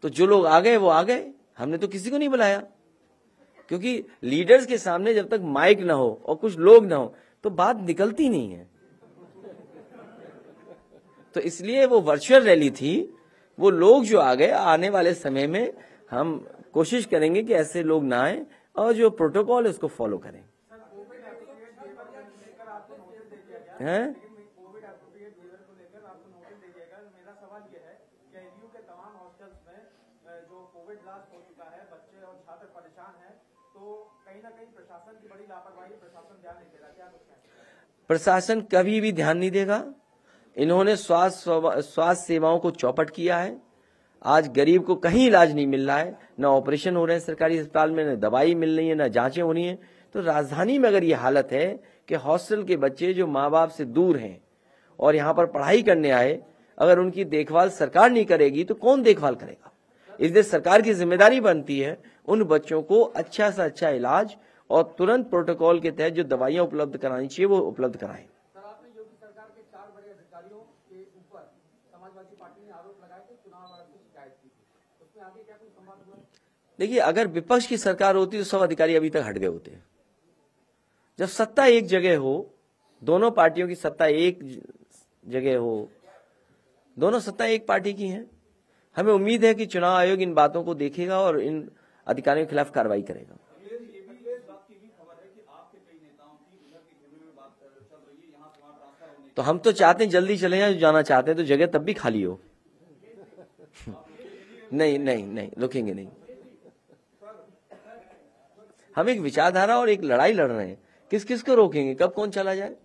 [SPEAKER 2] तो जो लोग आ गए वो आ गए, हमने तो किसी को नहीं बुलाया, क्योंकि लीडर्स के सामने जब तक माइक ना हो और कुछ लोग ना हो तो बात निकलती नहीं है। तो इसलिए वो वर्चुअल रैली थी। वो लोग जो आ गए, आने वाले समय में हम कोशिश करेंगे कि ऐसे लोग ना आए और जो प्रोटोकॉल है उसको फॉलो करें। हैं? प्रशासन कभी भी ध्यान नहीं देगा। इन्होंने स्वास्थ्य सेवाओं को चौपट किया है। आज गरीब को कहीं इलाज नहीं मिल रहा है, न ऑपरेशन हो रहे हैं सरकारी अस्पताल में, न दवाई मिल रही है, न जांचें हो रही हैं। तो राजधानी में अगर ये हालत है कि हॉस्टल के बच्चे जो माँ बाप से दूर हैं और यहाँ पर पढ़ाई करने आए, अगर उनकी देखभाल सरकार नहीं करेगी तो कौन देखभाल करेगा? इसलिए सरकार की जिम्मेदारी बनती है उन बच्चों को अच्छा से अच्छा इलाज और तुरंत प्रोटोकॉल के तहत जो दवाइयां उपलब्ध करानी चाहिए वो उपलब्ध कराएं।
[SPEAKER 4] सर, आपने योगी सरकार के 4 बड़े अधिकारियों के ऊपर समाजवादी पार्टी ने आरोप लगाया कि चुनाव आयोग से शिकायत की थी, उसमें आगे क्या कोई संवाद हुआ?
[SPEAKER 2] देखिए, अगर विपक्ष की सरकार होती तो सब अधिकारी अभी तक हट गए होते। जब सत्ता एक जगह हो, दोनों पार्टियों की सत्ता एक जगह हो, दोनों सत्ता एक पार्टी की है, हमें उम्मीद है कि चुनाव आयोग इन बातों को देखेगा और इन अधिकारियों के खिलाफ कार्रवाई करेगा। तो हम तो चाहते हैं जल्दी चले जाएं, जाना चाहते हैं तो जगह तब भी खाली हो। नहीं नहीं नहीं, रुकेंगे नहीं। हम एक विचारधारा और एक लड़ाई लड़ रहे हैं, किस किस को रोकेंगे, कब कौन चला जाए।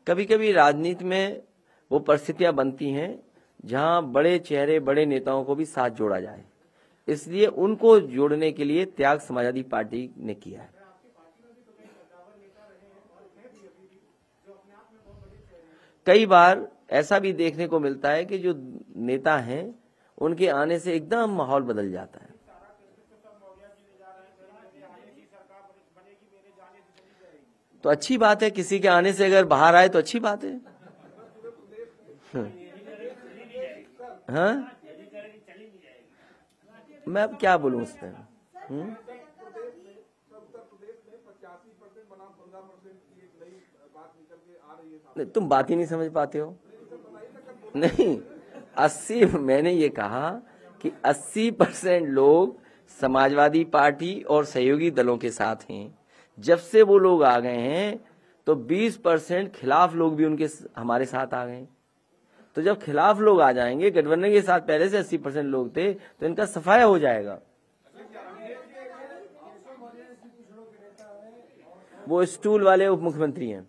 [SPEAKER 2] कभी कभी राजनीति में वो परिस्थितियां बनती हैं जहां बड़े चेहरे, बड़े नेताओं को भी साथ जोड़ा जाए, इसलिए उनको जोड़ने के लिए त्याग समाजवादी पार्टी ने किया है। कई बार ऐसा भी देखने को मिलता है कि जो नेता हैं उनके आने से एकदम माहौल बदल जाता है। तो अच्छी बात है, किसी के आने से अगर बाहर आए तो अच्छी बात है। हाँ, मैं अब क्या बोलूं उस पर। तुम बात ही नहीं समझ पाते हो। नहीं, 80, मैंने ये कहा कि 80% लोग समाजवादी पार्टी और सहयोगी दलों के साथ हैं। जब से वो लोग आ गए हैं तो 20% खिलाफ लोग भी उनके हमारे साथ आ गए। तो जब खिलाफ लोग आ जाएंगे, गठबंधन के साथ पहले से 80% लोग थे, तो इनका सफाया हो जाएगा। वो स्टूल वाले उप मुख्यमंत्री हैं।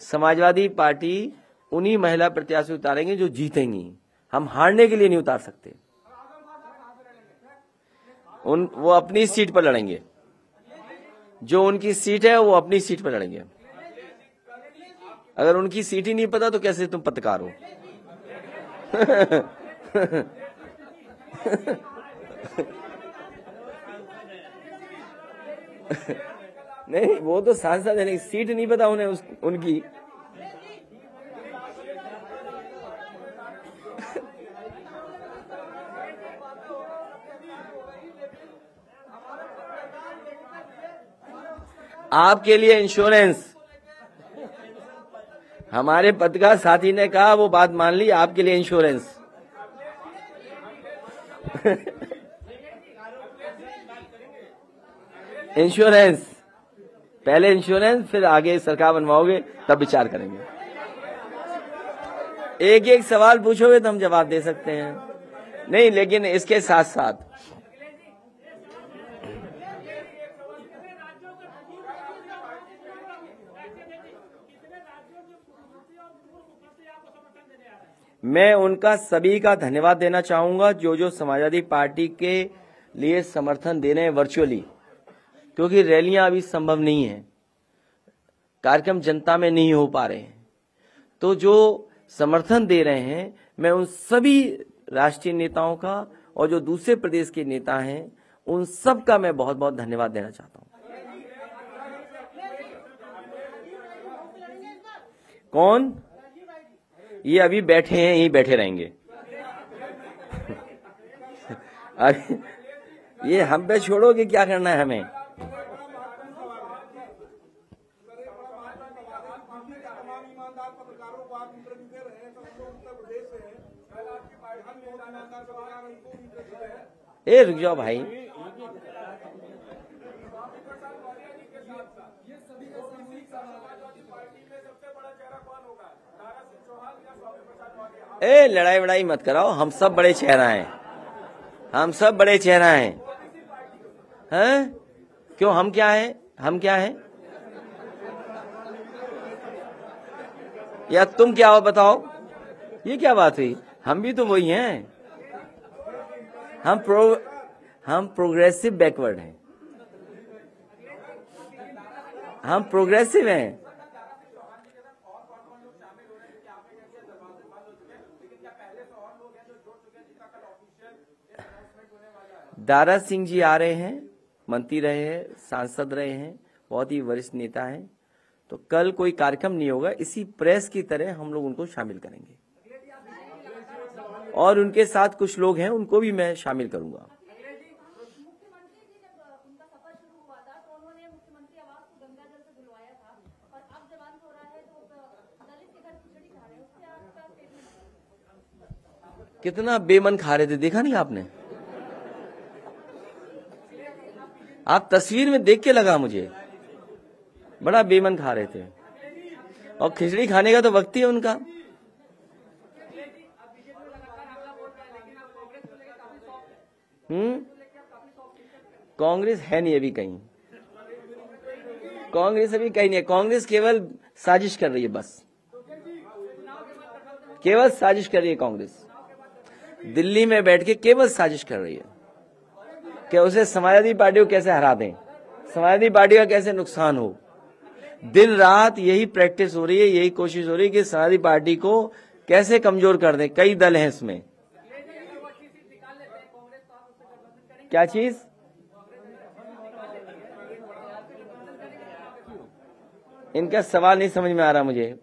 [SPEAKER 2] समाजवादी पार्टी उन्हीं महिला प्रत्याशी उतारेंगे जो जीतेंगी, हम हारने के लिए नहीं उतार सकते। वो अपनी सीट पर लड़ेंगे, जो उनकी सीट है वो अपनी सीट पर लड़ेंगे। अगर उनकी सीट ही नहीं पता तो कैसे तुम पत्रकार हो? नहीं, वो तो सांसद है, सीट नहीं पता उन्हें उनकी। आपके लिए इंश्योरेंस, हमारे पत्रकार साथी ने कहा, वो बात मान ली, आपके लिए इंश्योरेंस। इंश्योरेंस, पहले इंश्योरेंस, फिर आगे सरकार बनवाओगे तब विचार करेंगे। एक एक सवाल पूछोगे तो हम जवाब दे सकते हैं। नहीं, लेकिन इसके साथ साथ मैं उनका सभी का धन्यवाद देना चाहूंगा जो जो समाजवादी पार्टी के लिए समर्थन दे रहे हैं वर्चुअली, क्योंकि रैलियां अभी संभव नहीं है, कार्यक्रम जनता में नहीं हो पा रहे हैं। तो जो समर्थन दे रहे हैं, मैं उन सभी राष्ट्रीय नेताओं का और जो दूसरे प्रदेश के नेता हैं उन सब का मैं बहुत बहुत धन्यवाद देना चाहता हूं। कौन? ये अभी बैठे हैं, यहीं बैठे रहेंगे। अरे ये हम पे छोड़ोगे, क्या करना है हमें? ए रुक जाओ भाई, ए लड़ाई वड़ाई मत कराओ, हम सब बड़े चेहरा हैं, हम सब बड़े चेहरा हैं। हैं? क्यों, हम क्या हैं? हम क्या हैं? या तुम क्या हो बताओ? ये क्या बात हुई? हम भी तो वही हैं। हम प्रोग्रेसिव बैकवर्ड हैं, हम प्रोग्रेसिव हैं। दारा सिंह जी आ रहे हैं, मंत्री रहे हैं, सांसद रहे हैं, बहुत ही वरिष्ठ नेता हैं। तो कल कोई कार्यक्रम नहीं होगा, इसी प्रेस की तरह हम लोग उनको शामिल करेंगे और उनके साथ कुछ लोग हैं उनको भी मैं शामिल करूंगा। कितना बेमन खा रहे थे, देखा नहीं आपने? आप तस्वीर में देख के लगा मुझे, बड़ा बेमन खा रहे थे। और खिचड़ी खाने का तो वक्त ही है उनका। कांग्रेस है नहीं अभी कहीं, कांग्रेस अभी कहीं नहीं है। कांग्रेस केवल साजिश कर रही है, बस केवल साजिश कर रही है। कांग्रेस दिल्ली में बैठ के केवल साजिश कर रही है कि उसे समाजवादी पार्टी को कैसे हरा दें, समाजवादी पार्टी का कैसे नुकसान हो। दिन रात यही प्रैक्टिस हो रही है, यही कोशिश हो रही है कि समाजवादी पार्टी को कैसे कमजोर कर दें। कई दल हैं इसमें। क्या चीज? इनका सवाल नहीं समझ में आ रहा मुझे।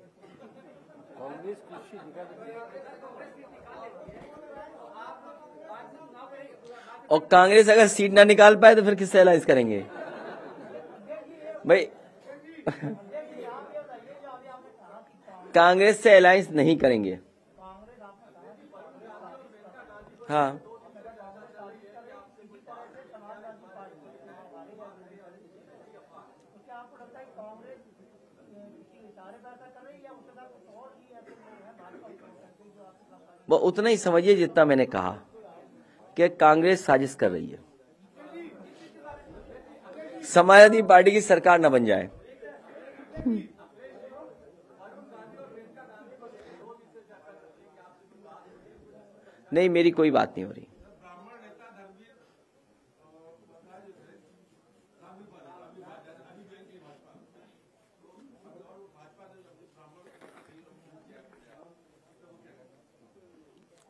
[SPEAKER 2] और कांग्रेस अगर सीट ना निकाल पाए तो फिर किससे अलायंस करेंगे भाई? कांग्रेस से अलायंस नहीं करेंगे। हाँ, वो उतना ही समझिए जितना मैंने कहा कि कांग्रेस साजिश कर रही है, समाजवादी पार्टी की सरकार न बन जाए। नहीं, मेरी कोई बात नहीं हो रही।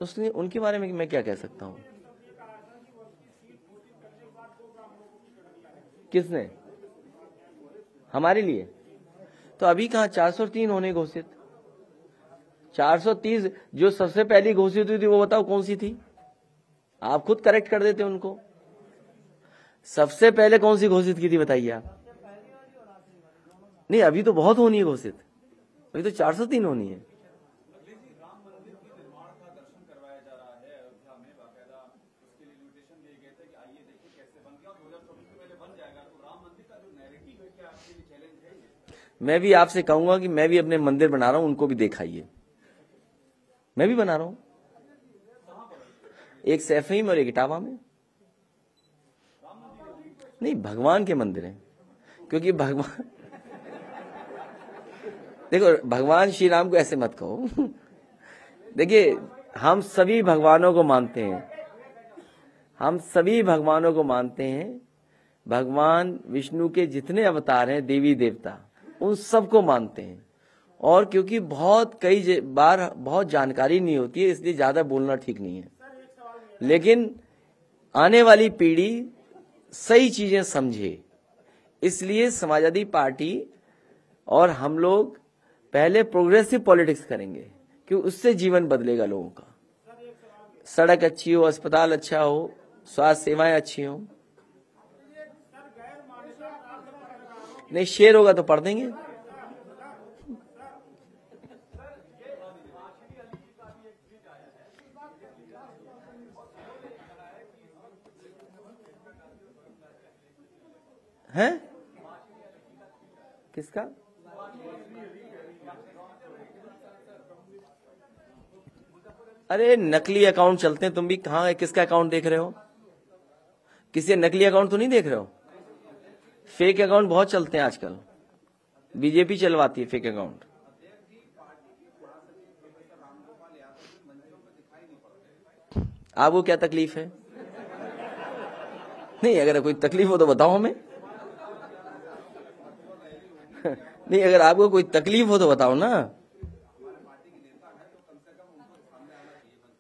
[SPEAKER 2] उसने उनके बारे में मैं क्या कह सकता हूं? किसने? हमारे लिए तो अभी कहां 403 होने घोषित। 430 जो सबसे पहली घोषित हुई थी वो बताओ कौन सी थी? आप खुद करेक्ट कर देते उनको। सबसे पहले कौन सी घोषित की थी बताइए आप? नहीं, अभी तो बहुत होनी है घोषित, अभी तो 403 होनी है।
[SPEAKER 3] किया 2024 के पहले बन जाएगा, तो राम मंदिर का जो नैरेटिव है क्या आपके लिए चैलेंज है ये?
[SPEAKER 2] मैं भी आपसे कहूंगा कि मैं भी अपने मंदिर बना रहा हूं, उनको भी दिखाइए। मैं भी बना रहा हूं, एक सैफई में और एक इटावा में। नहीं, भगवान के मंदिर हैं, क्योंकि भगवान देखो, भगवान श्री राम को ऐसे मत कहो। देखिए, हम सभी भगवानों को मानते हैं, हम सभी भगवानों को मानते हैं। भगवान विष्णु के जितने अवतार हैं, देवी देवता, उन सबको मानते हैं। और क्योंकि कई बार बहुत जानकारी नहीं होती है, इसलिए ज्यादा बोलना ठीक नहीं है। लेकिन आने वाली पीढ़ी सही चीजें समझे, इसलिए समाजवादी पार्टी और हम लोग पहले प्रोग्रेसिव पॉलिटिक्स करेंगे, क्योंकि उससे जीवन बदलेगा लोगों का। सड़क अच्छी हो, अस्पताल अच्छा हो, स्वास्थ्य सेवाएं अच्छी हो। नहीं, शेर होगा तो पढ़ देंगे। हैं? किसका? अरे नकली अकाउंट चलते हैं, तुम भी कहाँ किसका अकाउंट देख रहे हो? किसी नकली अकाउंट तो नहीं देख रहे हो? फेक अकाउंट बहुत चलते हैं आजकल, बीजेपी चलवाती है फेक अकाउंट। आपको क्या तकलीफ है? नहीं, अगर कोई तकलीफ हो तो बताओ हमें। नहीं, अगर आपको कोई तकलीफ हो तो बताओ ना।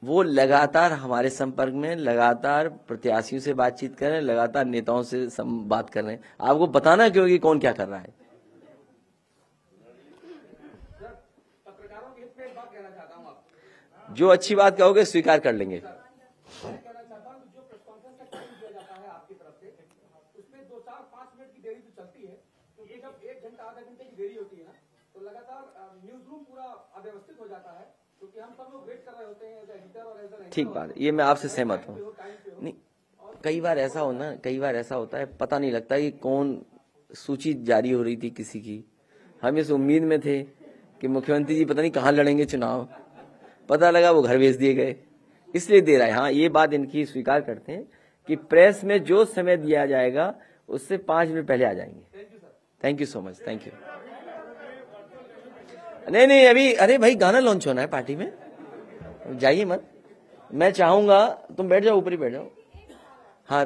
[SPEAKER 2] वो लगातार हमारे संपर्क में, लगातार प्रत्याशियों से बातचीत कर रहे हैं, लगातार नेताओं से बात कर रहे हैं। आपको बताना क्यों कि कौन क्या कर रहा है।
[SPEAKER 4] पत्रकारों के हित में एक बात कहना चाहता हूँ, आप
[SPEAKER 2] जो अच्छी बात कहोगे स्वीकार कर लेंगे।
[SPEAKER 4] मैं कहना चाहता हूँ जो प्रेस कॉन्फ्रेंस का टाइम दिया जाता है आपकी तरफ से, उसमें 2, 4, 5 मिनट की देरी तो चलती है, क्योंकि जब 1 घंटा आधा घंटे की देरी होती है ना, तो लगातार न्यूज रूम पूरा अव्यवस्थित हो जाता है, क्योंकि हम सब लोग वेट कर रहे होते हैं एज एडिटर और एज एन।
[SPEAKER 2] ठीक बात, ये मैं आपसे सहमत हूँ। नहीं, कई बार ऐसा होता है, पता नहीं लगता कि कौन सूची जारी हो रही थी किसी की। हम इस उम्मीद में थे कि मुख्यमंत्री जी पता नहीं कहाँ लड़ेंगे चुनाव, पता लगा वो घर भेज दिए गए, इसलिए दे रहा है। हाँ, ये बात इनकी स्वीकार करते हैं कि प्रेस में जो समय दिया जाएगा उससे 5 मिनट पहले आ जाएंगे। Thank you so much, thank you. नहीं, अभी अरे भाई गाना लॉन्च होना है पार्टी में, जाइए मत। मैं चाहूंगा तुम बैठ जाओ, ऊपर ही बैठ जाओ। हाँ,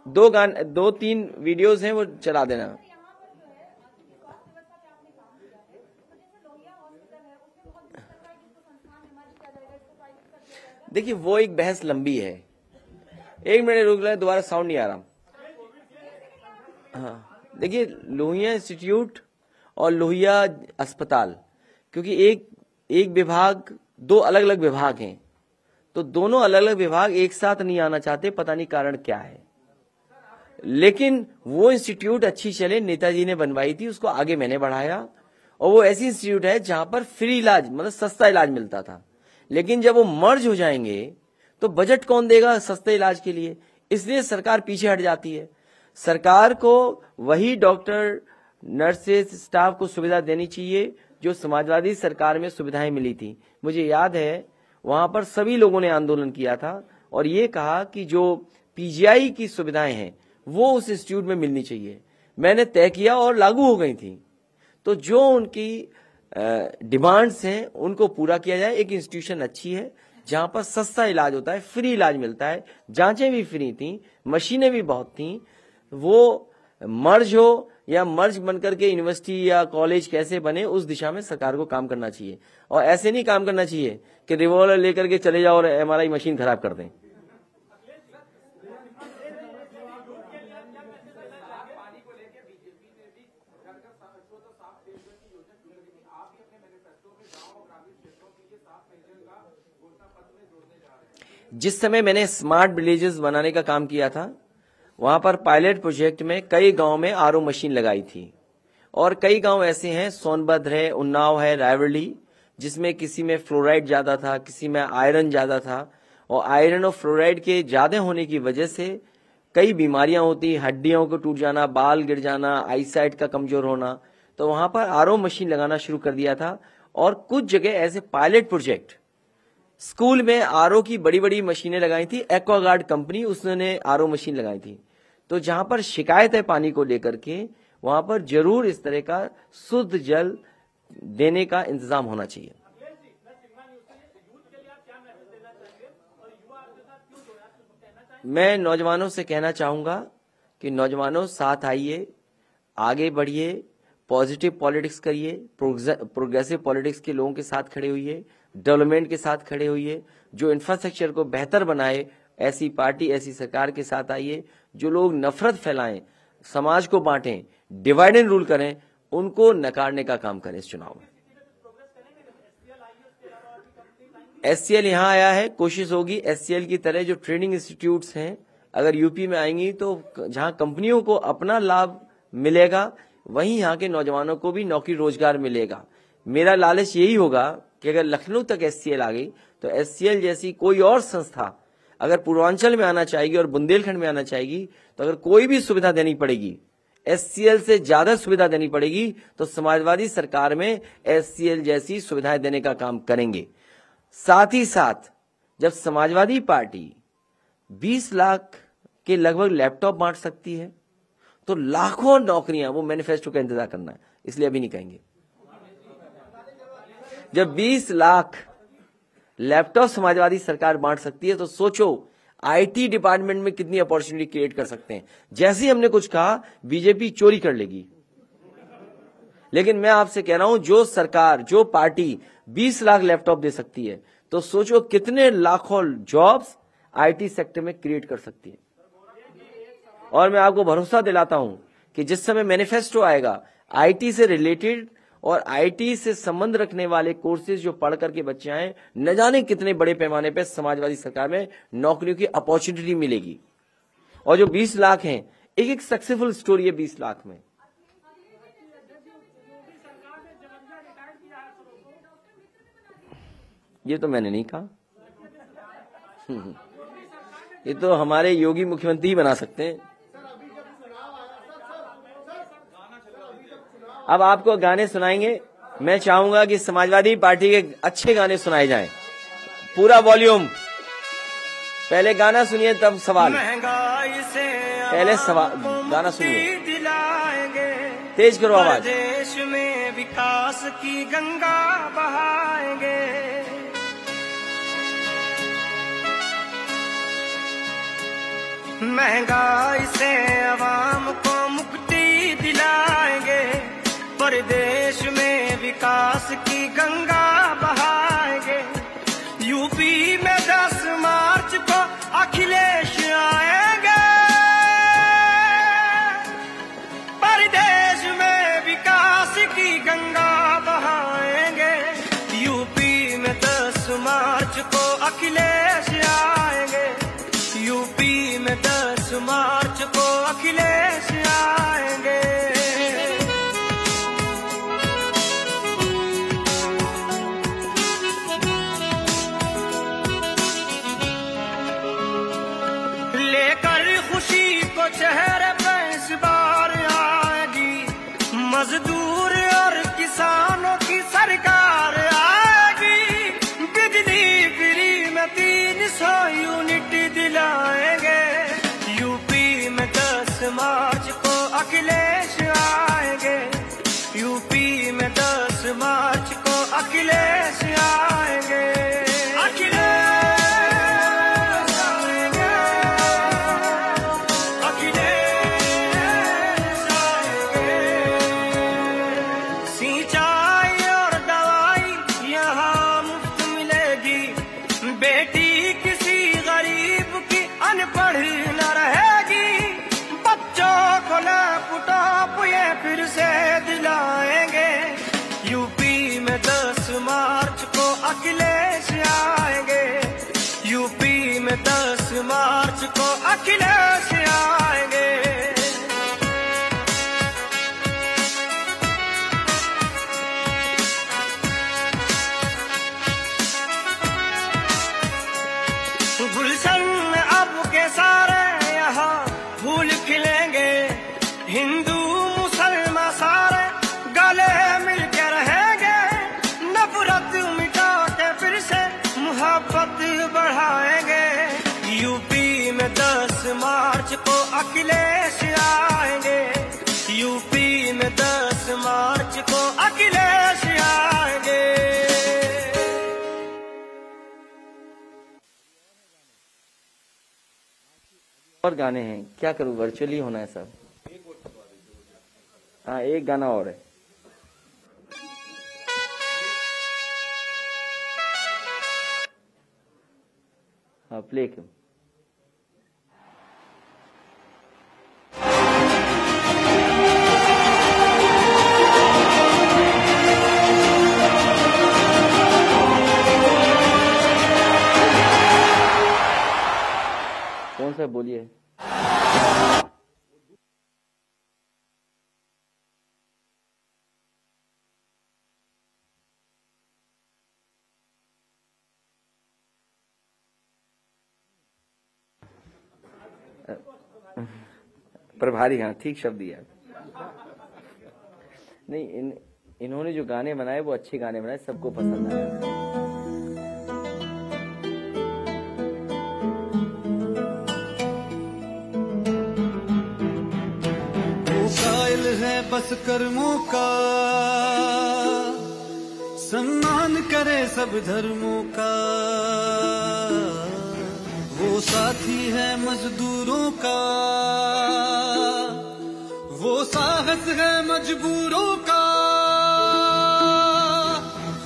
[SPEAKER 2] 2-3 वीडियोस हैं, वो चला देना। देखिए, वो एक बहस लंबी है। 1 मिनट रुक ले, दोबारा साउंड नहीं आ रहा। हाँ, देखिए, लोहिया इंस्टीट्यूट और लोहिया अस्पताल, क्योंकि एक विभाग, 2 अलग अलग विभाग हैं, तो दोनों अलग अलग विभाग एक साथ नहीं आना चाहते, पता नहीं कारण क्या है। लेकिन वो इंस्टीट्यूट अच्छी चले, नेताजी ने बनवाई थी, उसको आगे मैंने बढ़ाया। और वो ऐसी इंस्टीट्यूट है जहां पर फ्री इलाज, मतलब सस्ता इलाज मिलता था। लेकिन जब वो मर्ज हो जाएंगे तो बजट कौन देगा सस्ते इलाज के लिए? इसलिए सरकार पीछे हट जाती है। सरकार को वही डॉक्टर, नर्सेज, स्टाफ को सुविधा देनी चाहिए जो समाजवादी सरकार में सुविधाएं मिली थी। मुझे याद है वहां पर सभी लोगों ने आंदोलन किया था और ये कहा कि जो पीजीआई की सुविधाएं हैं वो उस इंस्टीट्यूट में मिलनी चाहिए। मैंने तय किया और लागू हो गई थी। तो जो उनकी डिमांड्स हैं उनको पूरा किया जाए। एक इंस्टीट्यूशन अच्छी है जहां पर सस्ता इलाज होता है, फ्री इलाज मिलता है, जांचें भी फ्री थी, मशीनें भी बहुत थी। वो मर्ज हो या मर्ज बनकर के यूनिवर्सिटी या कॉलेज कैसे बने, उस दिशा में सरकार को काम करना चाहिए। और ऐसे नहीं काम करना चाहिए कि रिवॉल्वर लेकर के चले जाओ और एमआरआई मशीन खराब कर दें। जिस समय मैंने स्मार्ट विलेजेस बनाने का काम किया था, वहां पर पायलट प्रोजेक्ट में कई गांव में आरओ मशीन लगाई थी। और कई गांव ऐसे हैं, सोनभद्र है, उन्नाव है, रायवर्ली, जिसमें किसी में फ्लोराइड ज्यादा था, किसी में आयरन ज्यादा था। और आयरन और फ्लोराइड के ज्यादा होने की वजह से कई बीमारियां होती, हड्डियों को टूट जाना, बाल गिर जाना, आईसाइट का कमजोर होना, तो वहां पर आरओ मशीन लगाना शुरू कर दिया था। और कुछ जगह ऐसे पायलट प्रोजेक्ट, स्कूल में आरओ की बड़ी बड़ी मशीनें लगाई थी, एक्वागार्ड कंपनी उसने आरओ मशीन लगाई थी। तो जहां पर शिकायत है पानी को लेकर के, वहां पर जरूर इस तरह का शुद्ध जल देने का इंतजाम होना चाहिए। मैं नौजवानों से कहना चाहूंगा कि नौजवानों साथ आइए, आगे बढ़िए, पॉजिटिव पॉलिटिक्स करिए, प्रोग्रेसिव पॉलिटिक्स के लोगों के साथ खड़े होइए, डेवलपमेंट के साथ खड़े होइए, जो इंफ्रास्ट्रक्चर को बेहतर बनाए ऐसी पार्टी, ऐसी सरकार के साथ आइए। जो लोग नफरत फैलाएं, समाज को बांटें, डिवाइड एंड रूल करें, उनको नकारने का काम करें इस चुनाव में। एचसीएल यहां आया है, कोशिश होगी एचसीएल की तरह जो ट्रेनिंग इंस्टीट्यूट्स हैं अगर यूपी में आएंगी तो जहां कंपनियों को अपना लाभ मिलेगा वहीं यहां के नौजवानों को भी नौकरी रोजगार मिलेगा। मेरा लालच यही होगा कि अगर लखनऊ तक एचसीएल आ गई तो एचसीएल जैसी कोई और संस्था अगर पूर्वांचल में आना चाहेगी और बुंदेलखंड में आना चाहेगी तो अगर कोई भी सुविधा देनी पड़ेगी, एचसीएल से ज्यादा सुविधा देनी पड़ेगी, तो समाजवादी सरकार में एचसीएल जैसी सुविधाएं देने का काम करेंगे। साथ ही साथ जब समाजवादी पार्टी 20 लाख के लगभग लैपटॉप बांट सकती है तो लाखों नौकरियां, वो मैनिफेस्टो का इंतजार करना है, इसलिए अभी नहीं कहेंगे। जब 20 लाख लैपटॉप समाजवादी सरकार बांट सकती है तो सोचो आईटी डिपार्टमेंट में कितनी अपॉर्चुनिटी क्रिएट कर सकते हैं। जैसे ही हमने कुछ कहा बीजेपी चोरी कर लेगी, लेकिन मैं आपसे कह रहा हूं जो सरकार, जो पार्टी 20 लाख लैपटॉप दे सकती है तो सोचो कितने लाखों जॉब्स आईटी सेक्टर में क्रिएट कर सकती है। और मैं आपको भरोसा दिलाता हूं कि जिस समय मैनिफेस्टो आएगा, आईटी से रिलेटेड और आईटी से संबंध रखने वाले कोर्सेज जो पढ़ करके बच्चे आए, न जाने कितने बड़े पैमाने पर समाजवादी सरकार में नौकरियों की अपॉर्चुनिटी मिलेगी। और जो 20 लाख हैं, एक एक सक्सेसफुल स्टोरी है 20 लाख में। ये तो मैंने नहीं कहा, ये तो हमारे योगी मुख्यमंत्री ही बना सकते हैं। अब आपको गाने सुनाएंगे। मैं चाहूंगा कि समाजवादी पार्टी के अच्छे गाने सुनाए जाएं, पूरा वॉल्यूम। पहले गाना सुनिए तब सवाल। पहले सवाल, गाना सुनिए, तेज करो आवाज।
[SPEAKER 6] देश में विकास की गंगा बहाएंगे, महंगाई से आवाम को मुक्ति दिलाएंगे, परदेश में विकास की गंगा बहाएंगे। यूपी में 10 मार्च को अखिलेश आएंगे, परदेश में विकास की गंगा बहाएंगे। यूपी में 10 मार्च को अखिलेश आएंगे, यूपी में 10 मार्च को अखिलेश आएंगे। लेकर खुशी को चेहरे पे इस बार आएगी, मजदूर और किसानों की सरकार आएगी। बिजली फ्री में 300 यूनिट दिलाएंगे, यूपी में 10 मार्च को अखिलेश आएंगे, यूपी में 10 मार्च को अखिलेश आएंगे। अखिलेश आएंगे, यूपी में 10 मार्च को अखिलेश आएंगे। गुलशन अब के सारे यहाँ मार्च को अखिलेश आएंगे, यूपी में 10 मार्च को अखिलेश आएंगे।
[SPEAKER 2] और गाने हैं, क्या करूं, वर्चुअली होना है सब। हाँ, एक गाना और है। हाँ, प्ले क्यों। कौन सा बोलिए। प्रभारी, हाँ ठीक शब्द दिया। नहीं, इन्होंने जो गाने बनाए वो अच्छे गाने बनाए, सबको पसंद आया।
[SPEAKER 1] कायल है बस कर्मों का, सम्मान करे सब धर्मों का। वो साथी है मजदूरों का, वो साहस है मजबूरों का।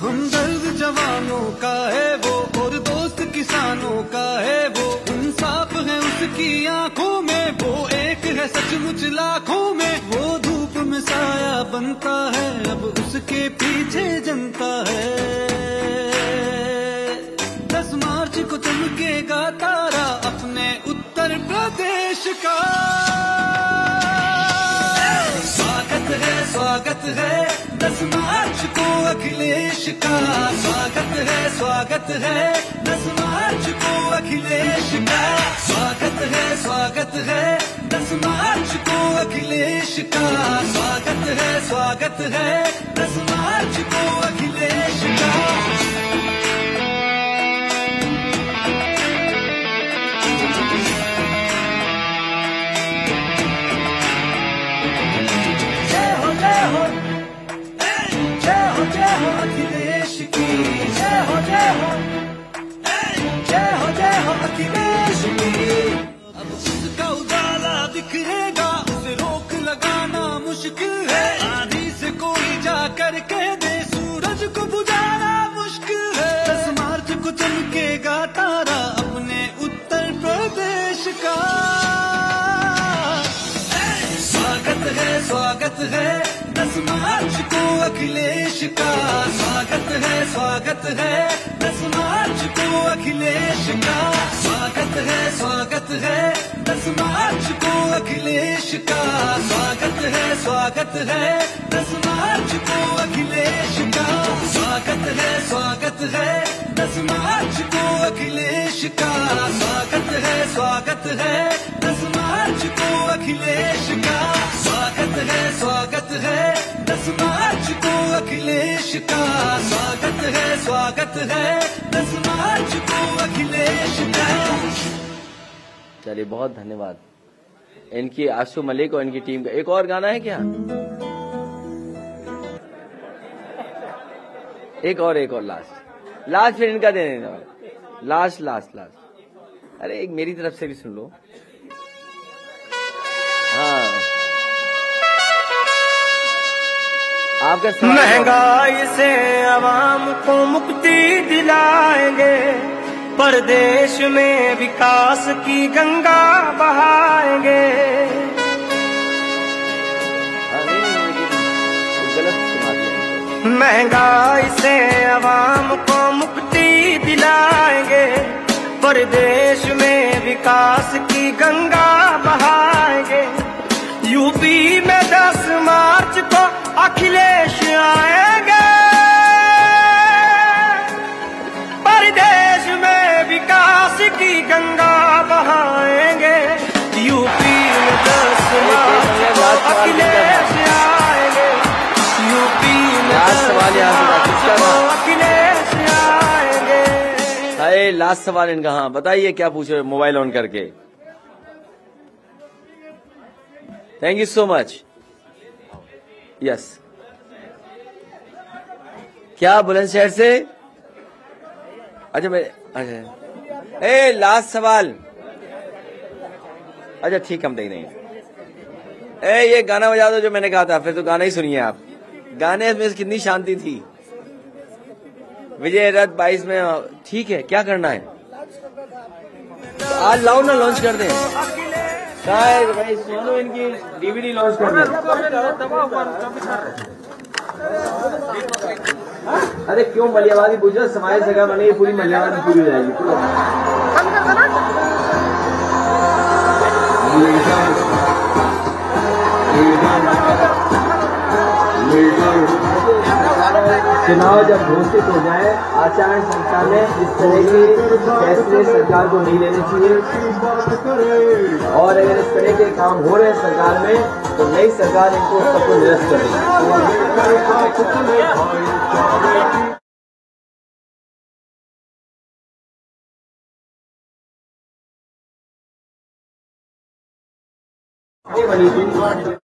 [SPEAKER 1] हमदर्द जवानों का है वो, और दोस्त किसानों का है वो। इंसाफ है उसकी आंखों में, वो एक है सचमुच लाखों में। वो धूप में साया बनता है, अब उसके पीछे जनता है। 10 मार्च को चमकेगा तारा अपने उत्तर प्रदेश का। स्वागत है 10 मार्च को अखिलेश का। स्वागत है 10 मार्च को अखिलेश का। स्वागत है 10 मार्च को अखिलेश का। स्वागत है 10 मार्च को अखिलेश का। अखिलेश की जय हो अखिलेश की। अब उसका उजाला दिखेगा, उसे रोक लगाना मुश्किल है। आंधी से कोई जा कर कह दे, सूरज को बुझाना मुश्किल है। 10 मार्च को चमकेगा तारा अपने उत्तर प्रदेश का। स्वागत है 10 मार्च को अखिलेश का। स्वागत है 10 मार्च को अखिलेश का। स्वागत है 10 मार्च को अखिलेश का। स्वागत है 10 मार्च को अखिलेश का। स्वागत है 10 मार्च को अखिलेश का। स्वागत है 10 मार्च को अखिलेश का। स्वागत है 10 मार्च को अखिलेश का। स्वागत है 10 मार्च को अखिलेश का।
[SPEAKER 2] चलिए, बहुत धन्यवाद इनकी, आशु मलिक और इनकी टीम का। एक और गाना है क्या? एक और लास्ट फिर इनका दे देना। लास्ट। अरे एक मेरी तरफ से भी सुन लो। हाँ, आपका
[SPEAKER 6] महंगाई से आवाम को मुक्ति दिलाएंगे, परदेश में विकास की गंगा बहाएंगे। महंगाई से आवाम को मुक्ति दिलाएंगे, परदेश में विकास की गंगा बहाएंगे। यूपी में 10 मार्च को अखिलेश आएंगे, परदेश में विकास की गंगा बहाएंगे। यूपी में 10 मार्च को अखिलेश आएंगे, यूपी में 10 मार्च को अखिलेश आएंगे।
[SPEAKER 2] लास्ट सवाल इनका। हाँ, बताइए क्या पूछ रहे हो मोबाइल ऑन करके। Thank you so much. Yes, क्या बुलंदशहर से? अच्छा अच्छा, ए लास्ट सवाल। अच्छा ठीक, हम देख देंगे। ए ये गाना बजा दो जो मैंने कहा था, फिर तो गाना ही सुनिए आप। गाने में कितनी शांति थी। विजय रथ 22 में, ठीक है, क्या करना है आज? लाओ ना, लॉन्च कर दें। शायद भाई सोनू इनकी डीवीडी लॉन्च कर दें। अरे क्यों मलियावादी पूछो, समाज जगह बनेगी, पूरी मलियावादी पूरी हो जाएगी। चुनाव जब घोषित हो जाए, आचार संहिता में इस तरह के फैसले सरकार को नहीं लेने चाहिए, और अगर इस तरह के काम हो रहे हैं सरकार में तो नई सरकार इनको सबको निरस्त करेगी। बनी थी